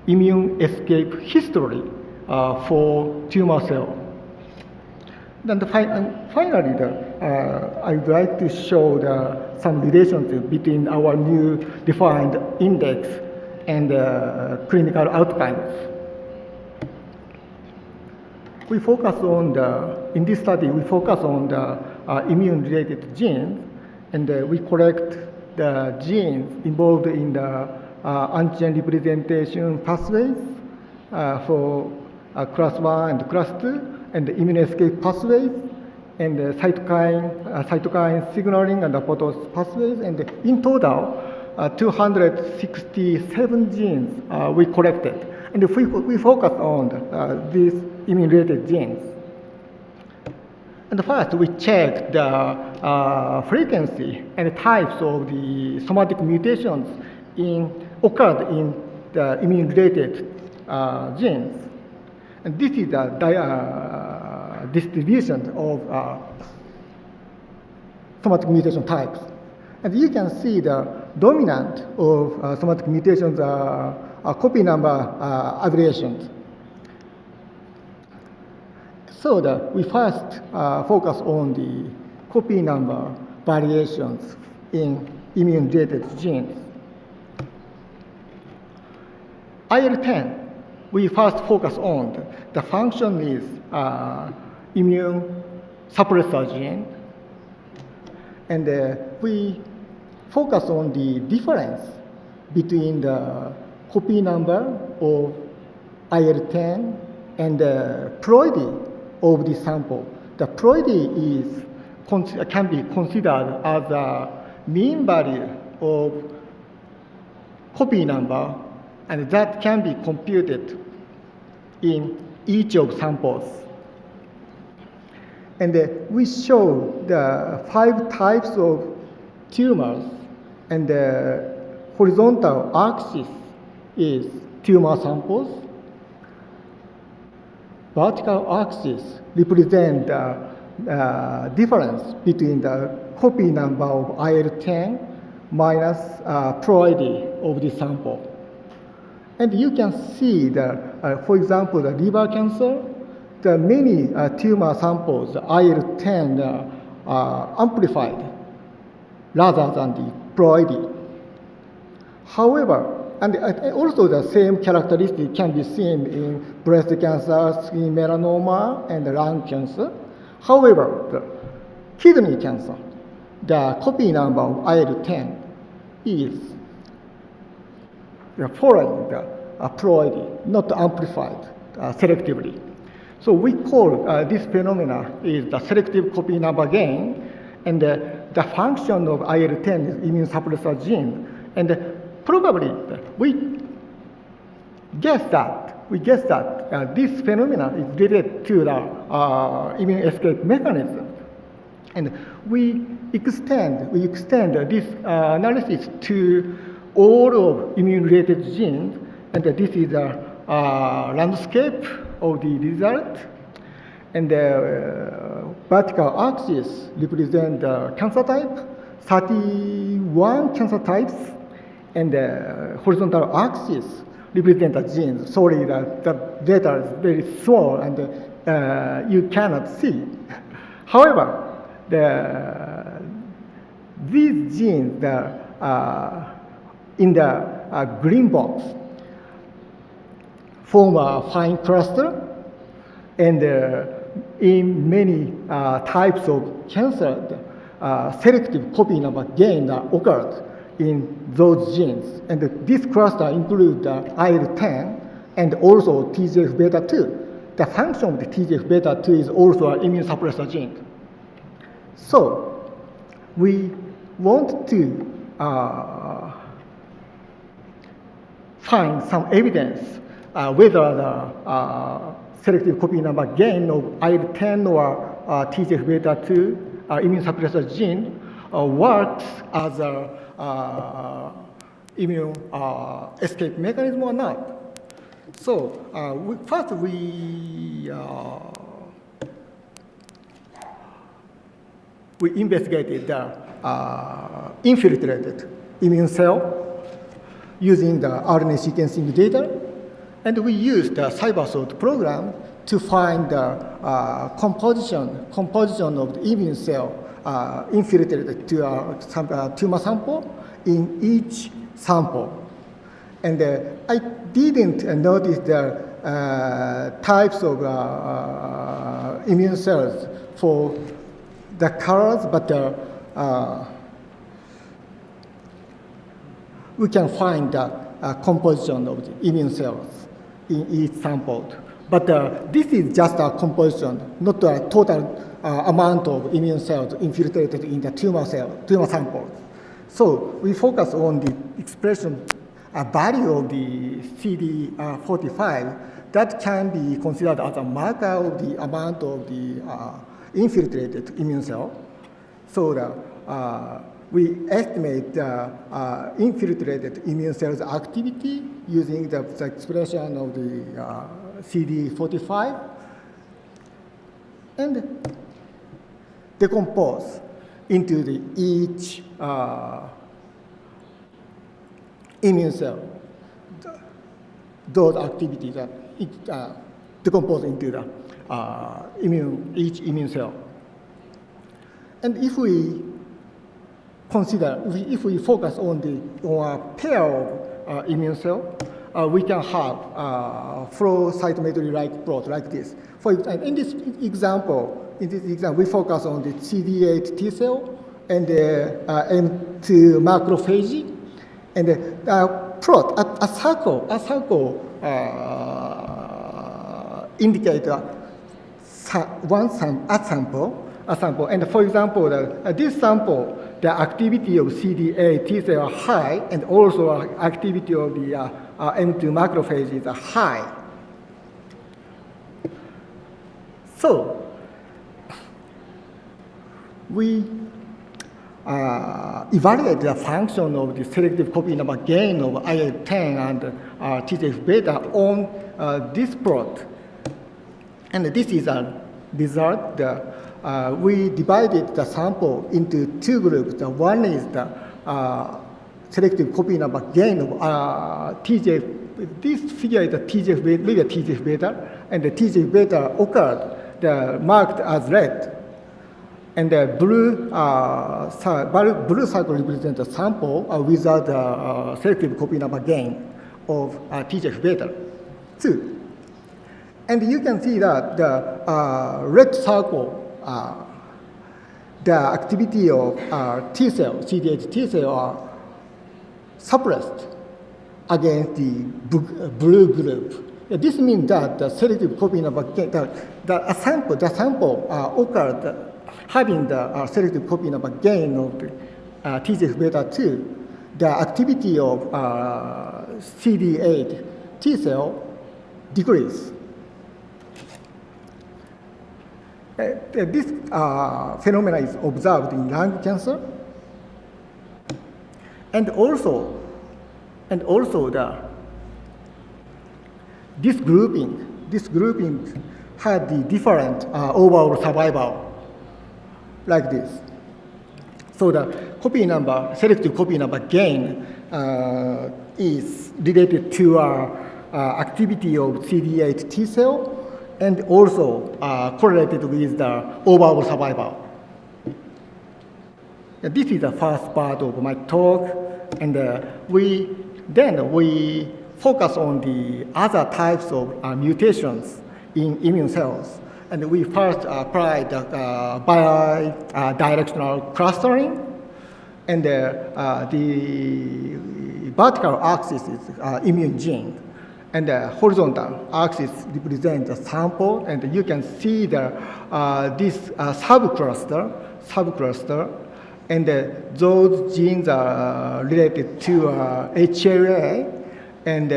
immune escape history for tumor cell. Then finally, I would like to show some relationship between our new defined index and clinical outcomes. We focus on in this study, we focus on the immune-related genes, and we collect the genes involved in the antigen representation pathways for class 1 and class 2, and the immune escape pathways, and the cytokine signaling and apoptosis pathways, and in total, 267 genes we collected, and we focus on these immune-related genes. And first, we checked the frequency and types of the somatic mutations occurred in the immune-related genes. And this is the distribution of somatic mutation types. And you can see the dominant of somatic mutations are copy number aberrations. So we first focus on the copy number variations in immune-related genes. IL-10, we first focus on the function is immune suppressor gene, and we focus on the difference between the copy number of IL-10 and the ploidy of the sample. The ploidy can be considered as a mean value of copy number, and that can be computed in each of samples. And we show the 5 types of tumors, and the horizontal axis is tumor samples. Vertical axis represent the difference between the copy number of IL-10 minus ploidy of the sample. And you can see that, for example, the liver cancer, the many tumor samples, IL-10 are amplified rather than the ploidy. However, and also the same characteristic can be seen in breast cancer, skin melanoma, and lung cancer. However, the kidney cancer, the copy number of IL-10 is following the ploidy, not amplified selectively. So we call this phenomena is the selective copy number gain, and the function of IL-10 is immune suppressor gene. And probably we guess that this phenomena is related to the immune escape mechanism, and we extend this analysis to all of immune-related genes, and this is a landscape of the result. And the vertical axis represents the cancer type, 31 cancer types, and the horizontal axis represents the genes. Sorry, the data is very small and you cannot see. However, these genes in the green box form a fine cluster, and in many types of cancer, selective copy number gain occurred in those genes. And this cluster includes IL-10 and also TGF-beta2. The function of the TGF-beta2 is also an immune suppressor gene. So we want to find some evidence whether the selective copy number gain of IL-10 or TGF-beta2 immune suppressor gene works as a immune escape mechanism or not. So first we investigated the infiltrated immune cell using the RNA sequencing data, and we used the CyberSort program to find the composition of the immune cell infiltrated to a tumor sample in each sample. And I didn't notice the types of immune cells for the colors, but we can find the composition of the immune cells in each sample. But this is just a composition, not a total amount of immune cells infiltrated in the tumor samples. So we focus on the expression value of the CD45 that can be considered as a marker of the amount of the infiltrated immune cell. So we estimate the infiltrated immune cells activity using the expression of the CD45 and decompose into the each immune cell. Those activities are decompose into the each immune cell. And if we consider, if we focus on a pair of immune cell, we can have flow cytometry-like plot like this. In this example, we focus on the CD8 T cell and the M2 macrophage, and plot a circle indicate one sample, and for example, this sample, the activity of CD8 T cell are high, and also activity of the M2 macrophages are high. So we evaluate the function of the selective copy number gain of IL-10 and TGF-beta on this plot. And this is a result. We divided the sample into two groups. One is the selective copy number gain of TGF. This figure is the TGF-beta, and the TGF-beta occurred, marked as red. And the blue circle represents the sample without selective copy number gain of TGF-beta 2. And you can see that the red circle, the activity of T cell, CD8 T cell, are suppressed against the blue group. This means that the selective copy number gain, the sample occurred having the selective copy number gain of the TGF-beta 2, the activity of CD8 T cell decrease. This phenomena is observed in lung cancer, and also this grouping had the different overall survival like this. So the selective copy number gain is related to activity of CD8 T cell, and also correlated with the overall survival. This is the first part of my talk, and we focus on the other types of mutations in immune cells. And we first applied bi-directional clustering, and the vertical axis is immune gene, and the horizontal axis represents a sample, and you can see this subcluster, and those genes are related to HLA, and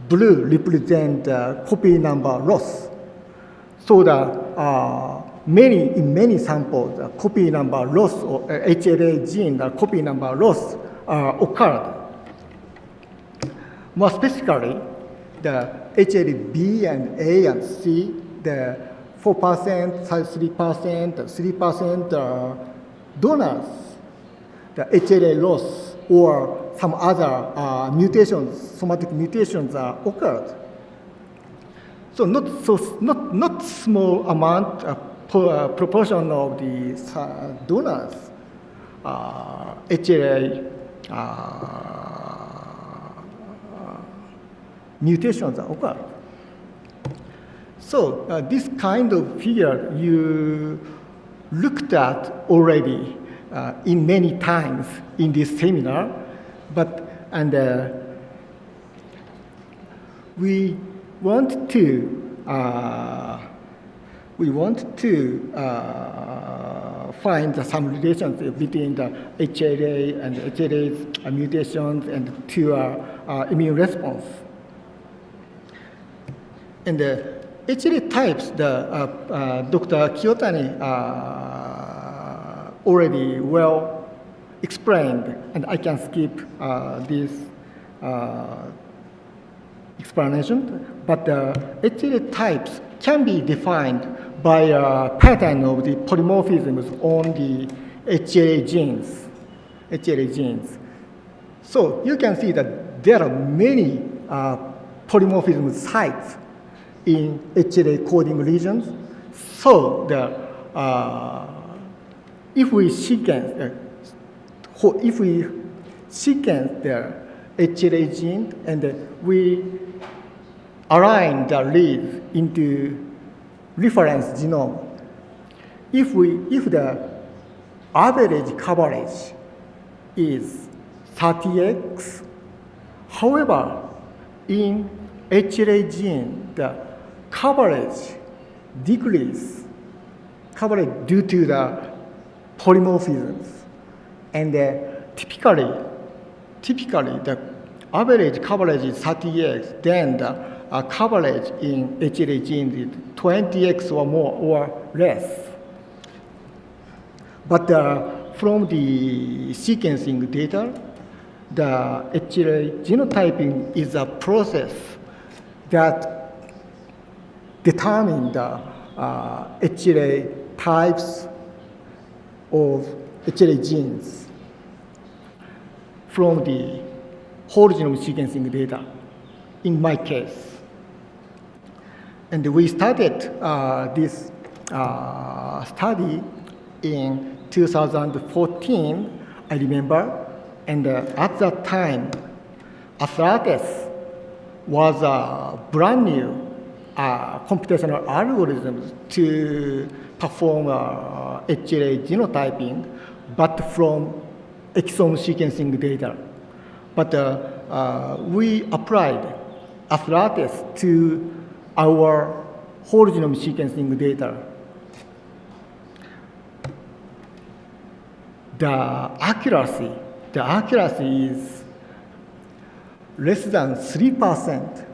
blue represent copy number loss. So in many samples, copy number loss or HLA gene, copy number loss occurred. More specifically, the HLA-B and A and C, the 4%, 3%, 3% donors, the HLA loss or some other somatic mutations occurred. So not small amount, proportion of the donors, HLA mutations occur. So this kind of figure you looked at already in many times in this seminar, we want to find some relationship between the HLA and HLA's mutations and to immune response. And the HLA types, Dr. Kiyotani already well explained, and I can skip this explanation. But HLA types can be defined by a pattern of the polymorphisms on the HLA genes. So you can see that there are many polymorphism sites in HLA coding regions. So if we sequence the HLA gene, and we align the leads into reference genome. If the average coverage is 30x, however, in HLA gene, the coverage decreases, coverage due to the polymorphisms, and typically the average coverage is 30x, then the coverage in HLA genes is 20x or more or less. But from the sequencing data, the HLA genotyping is a process that determines the HLA types of HLA genes from the whole genome sequencing data, in my case. And we started this study in 2014, I remember, and at that time, Astrates was a brand new computational algorithm to perform HLA genotyping, but from exome sequencing data. But we applied Astrates to our whole genome sequencing data. The accuracy is less than 3%.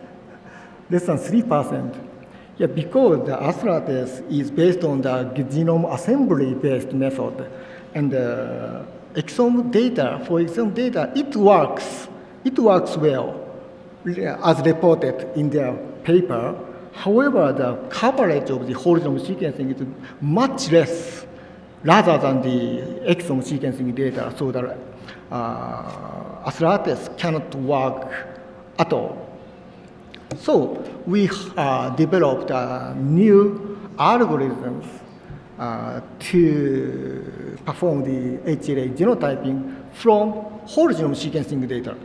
Yeah, because the Astrates is based on the genome assembly-based method, and exome data, for exome data, it works well, as reported in their paper. However, the coverage of the whole genome sequencing is much less rather than the exome sequencing data, so that Astrates cannot work at all. So we developed new algorithms to perform the HLA genotyping from whole genome sequencing data.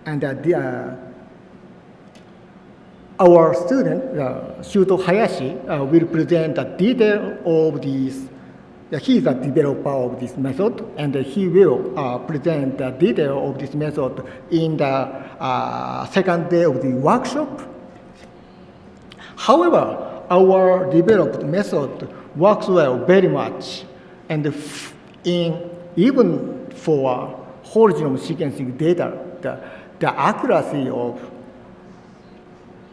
And our student, Shuto Hayashi, will present the detail of these. He is a developer of this method, and he will present the detail of this method in the second day of the workshop. However, our developed method works well very much, and even for whole genome sequencing data, the accuracy of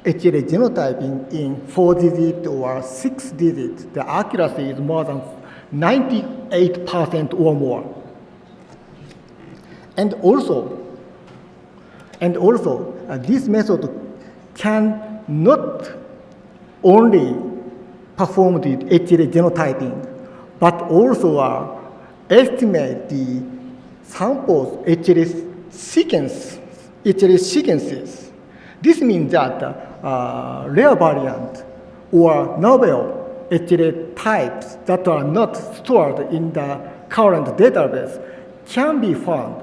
HLA genotyping in 4-digit or 6-digit, the accuracy is more than 98% or more. And also, this method can not only perform the HLA genotyping, but also estimate the samples HLA sequences. This means that rare variant or novel HLA types that are not stored in the current database can be found.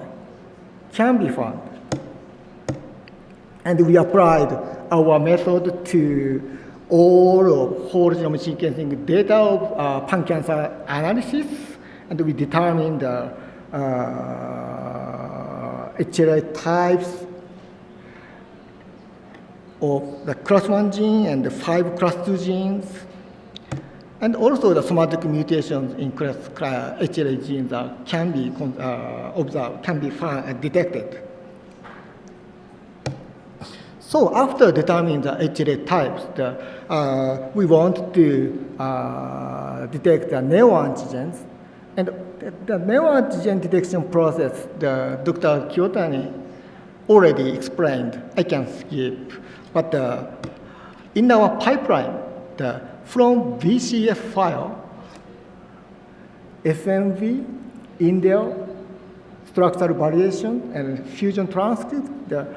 And we applied our method to all of whole genome sequencing data of pan-cancer analysis, and we determined the HLA types of the class 1 gene and the 5 class 2 genes, and also the somatic mutations in HLA genes can be observed, can be found and detected. So after determining the HLA types, we want to detect the neoantigens, and the neoantigen detection process, Dr. Kiyotani already explained. I can skip. But in our pipeline, from VCF file, SNV, indel, structural variation, and fusion transcript, the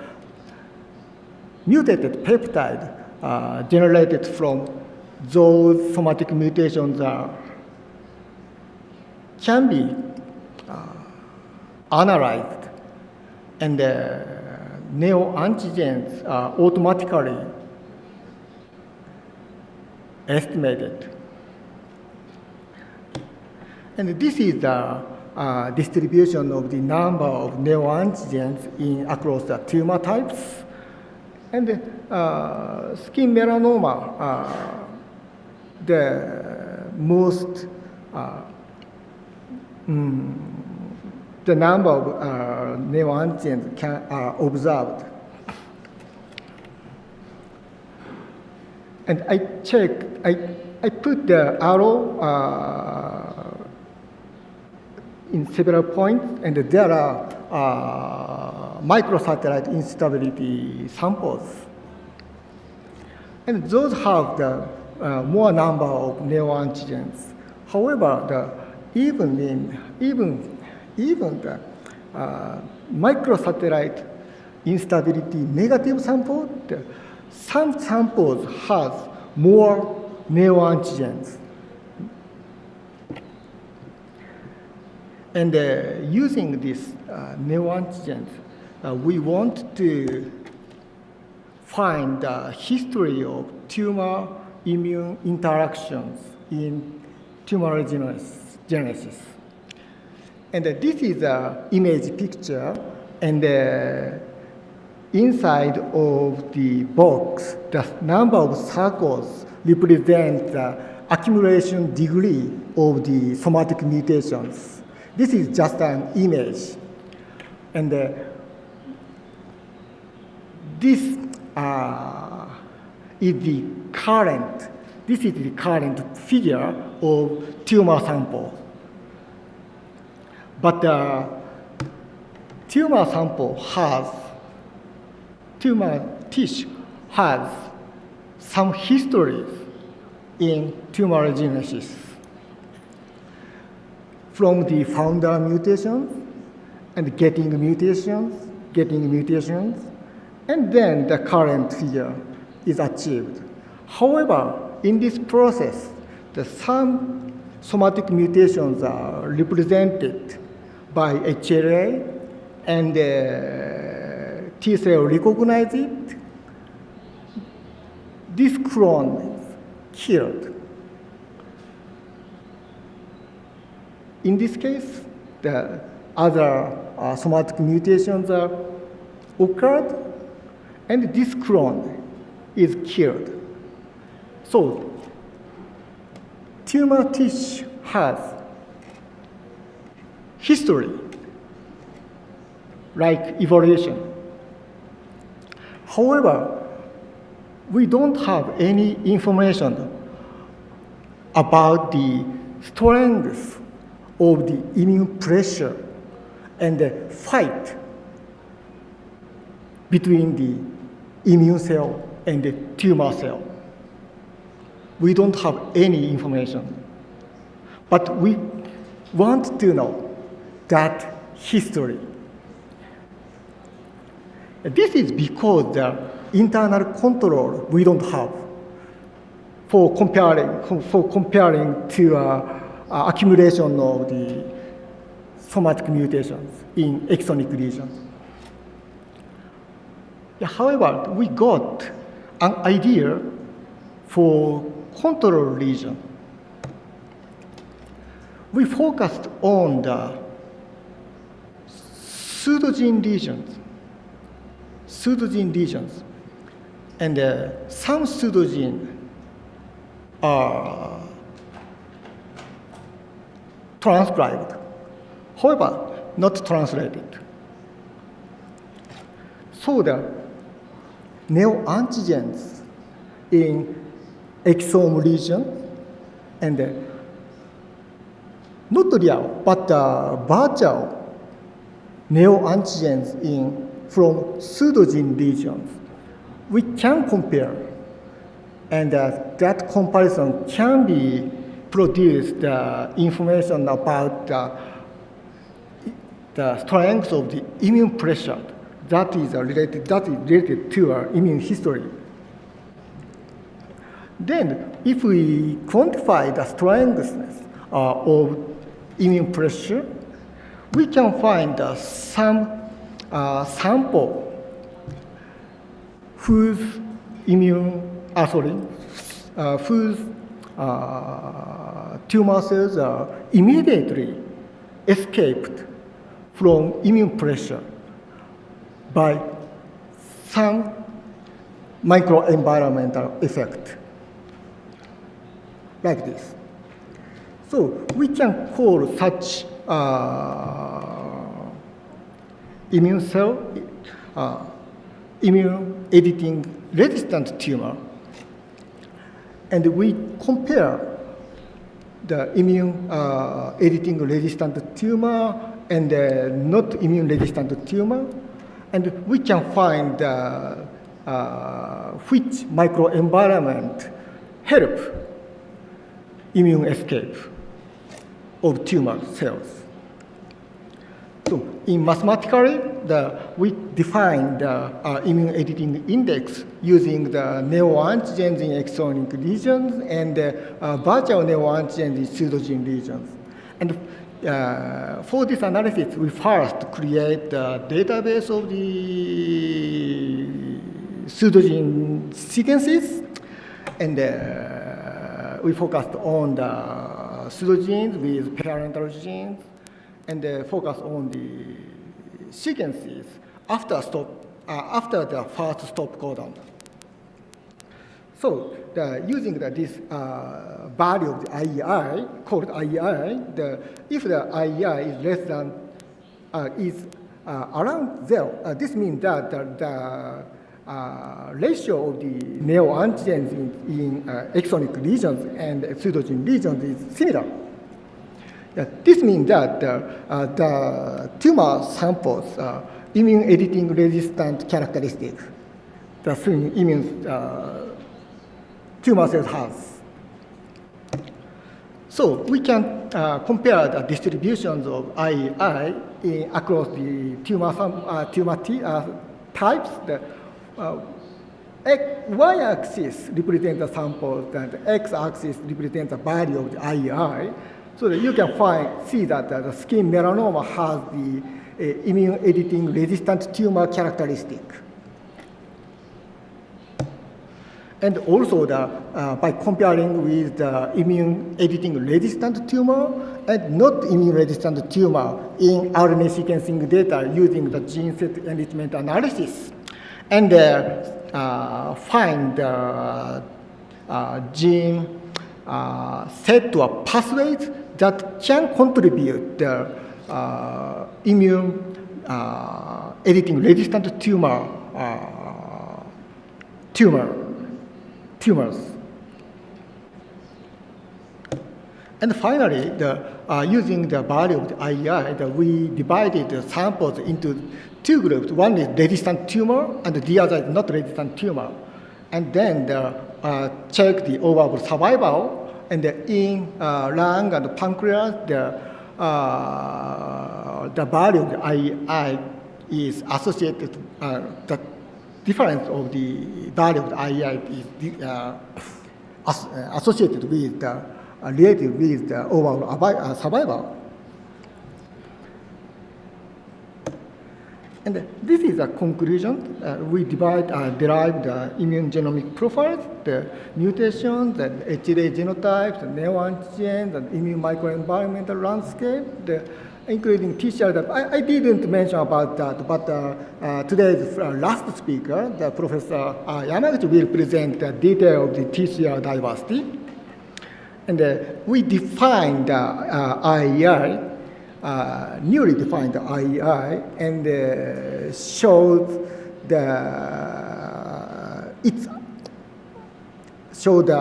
mutated peptide generated from those somatic mutations can be analyzed and neoantigens are automatically estimated. And this is the distribution of the number of neoantigens across the tumor types. And skin melanoma, the most, the number of neoantigens are observed. And I checked, I put the arrow in several points, and there are microsatellite instability samples. And those have the more number of neoantigens. However, even the microsatellite instability negative sample, some samples has more neoantigens. And using these neoantigens, we want to find the history of tumor-immune interactions in tumorigenesis. And this is an image picture, and inside of the box, the number of circles represent the accumulation degree of the somatic mutations. This is just an image. And this is the current figure of tumor sample. But the tumor tissue has some histories in tumorigenesis. From the founder mutations and getting mutations, and then the current figure is achieved. However, in this process, some somatic mutations are represented by HLA, and T cell recognize it. This clone is killed. In this case, the other somatic mutations are occurred, and this clone is killed. So, tumor tissue has history, like evolution. However, we don't have any information about the strength of the immune pressure and the fight between the immune cell and the tumor cell. We don't have any information. But we want to know that history. This is because the internal control we don't have for comparing to accumulation of the somatic mutations in exonic regions. However, we got an idea for control region. We focused on the pseudogene regions, and some pseudogene are transcribed, however, not translated. So the neoantigens in exome region and not real, but virtual neoantigens from pseudogene regions, we can compare, and that comparison can be produce the information about the strength of the immune pressure that is related to our immune history. Then, if we quantify the strength of immune pressure, we can find some sample whose whose tumor cells are immediately escaped from immune pressure by some microenvironmental effect, like this. So we can call such immune cell immune editing resistant tumor, and we compare the immune editing resistant tumor and not immune resistant tumor, and we can find which microenvironment help immune escape of tumor cells. So in mathematically, we define the immune editing index using the neoantigens in exonic regions and virtual neoantigens in pseudogene regions. And for this analysis, we first create the database of the pseudogene sequences, and we focused on the pseudogenes with parental genes, and focus on the sequences after the first stop codon. So using this value of the IEI, called IEI, if the IEI is less than, around 0, this means that the ratio of the neoantigens in exonic regions and pseudogene regions is similar. This means that the tumor samples immune editing resistant characteristics the immune tumor cells has. So we can compare the distributions of IEI across the tumor types. The y-axis represents the samples, and the x-axis represents the value of the IEI. So that you can see that the skin melanoma has the immune editing resistant tumor characteristic. And also by comparing with the immune editing resistant tumor and not immune resistant tumor in RNA sequencing data using the gene set enrichment analysis, and find the gene set or pathways that can contribute the immune editing resistant tumors. And finally, using the value of the IEI, we divided the samples into two groups. One is resistant tumor, and the other is not resistant tumor. And then check the overall survival. And in lung and pancreas, the value of the IEI is associated. The difference of the value of the IEI is associated with the related with the overall survival. And this is a conclusion. We derive the immune genomic profiles, the mutations, the HLA genotypes, the neoantigens, the immune microenvironmental landscape, including TCR. That I didn't mention about that, but today's last speaker, the Professor Yamaguchi, will present the detail of the TCR diversity. And we defined the IEI, newly defined the IEI, and showed the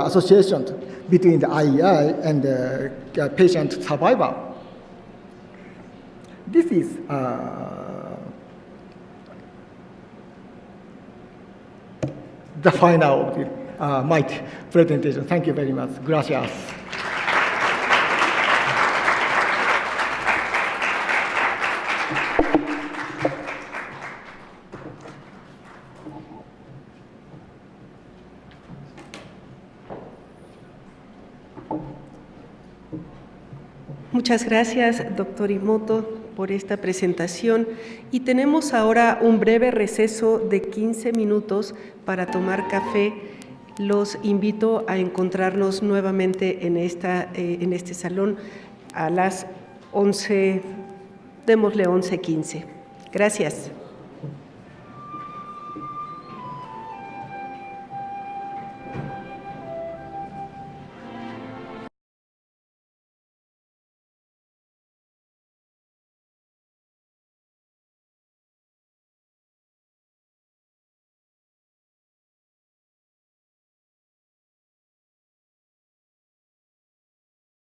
association between the IEI and the patient survival. This is the final of my presentation. Thank you very much. Gracias. Muchas gracias, doctor Imoto, por esta presentación y tenemos ahora un breve receso de 15 minutos para tomar café. Los invito a encontrarnos nuevamente en este salón a las 11, démosle 11:15. Gracias.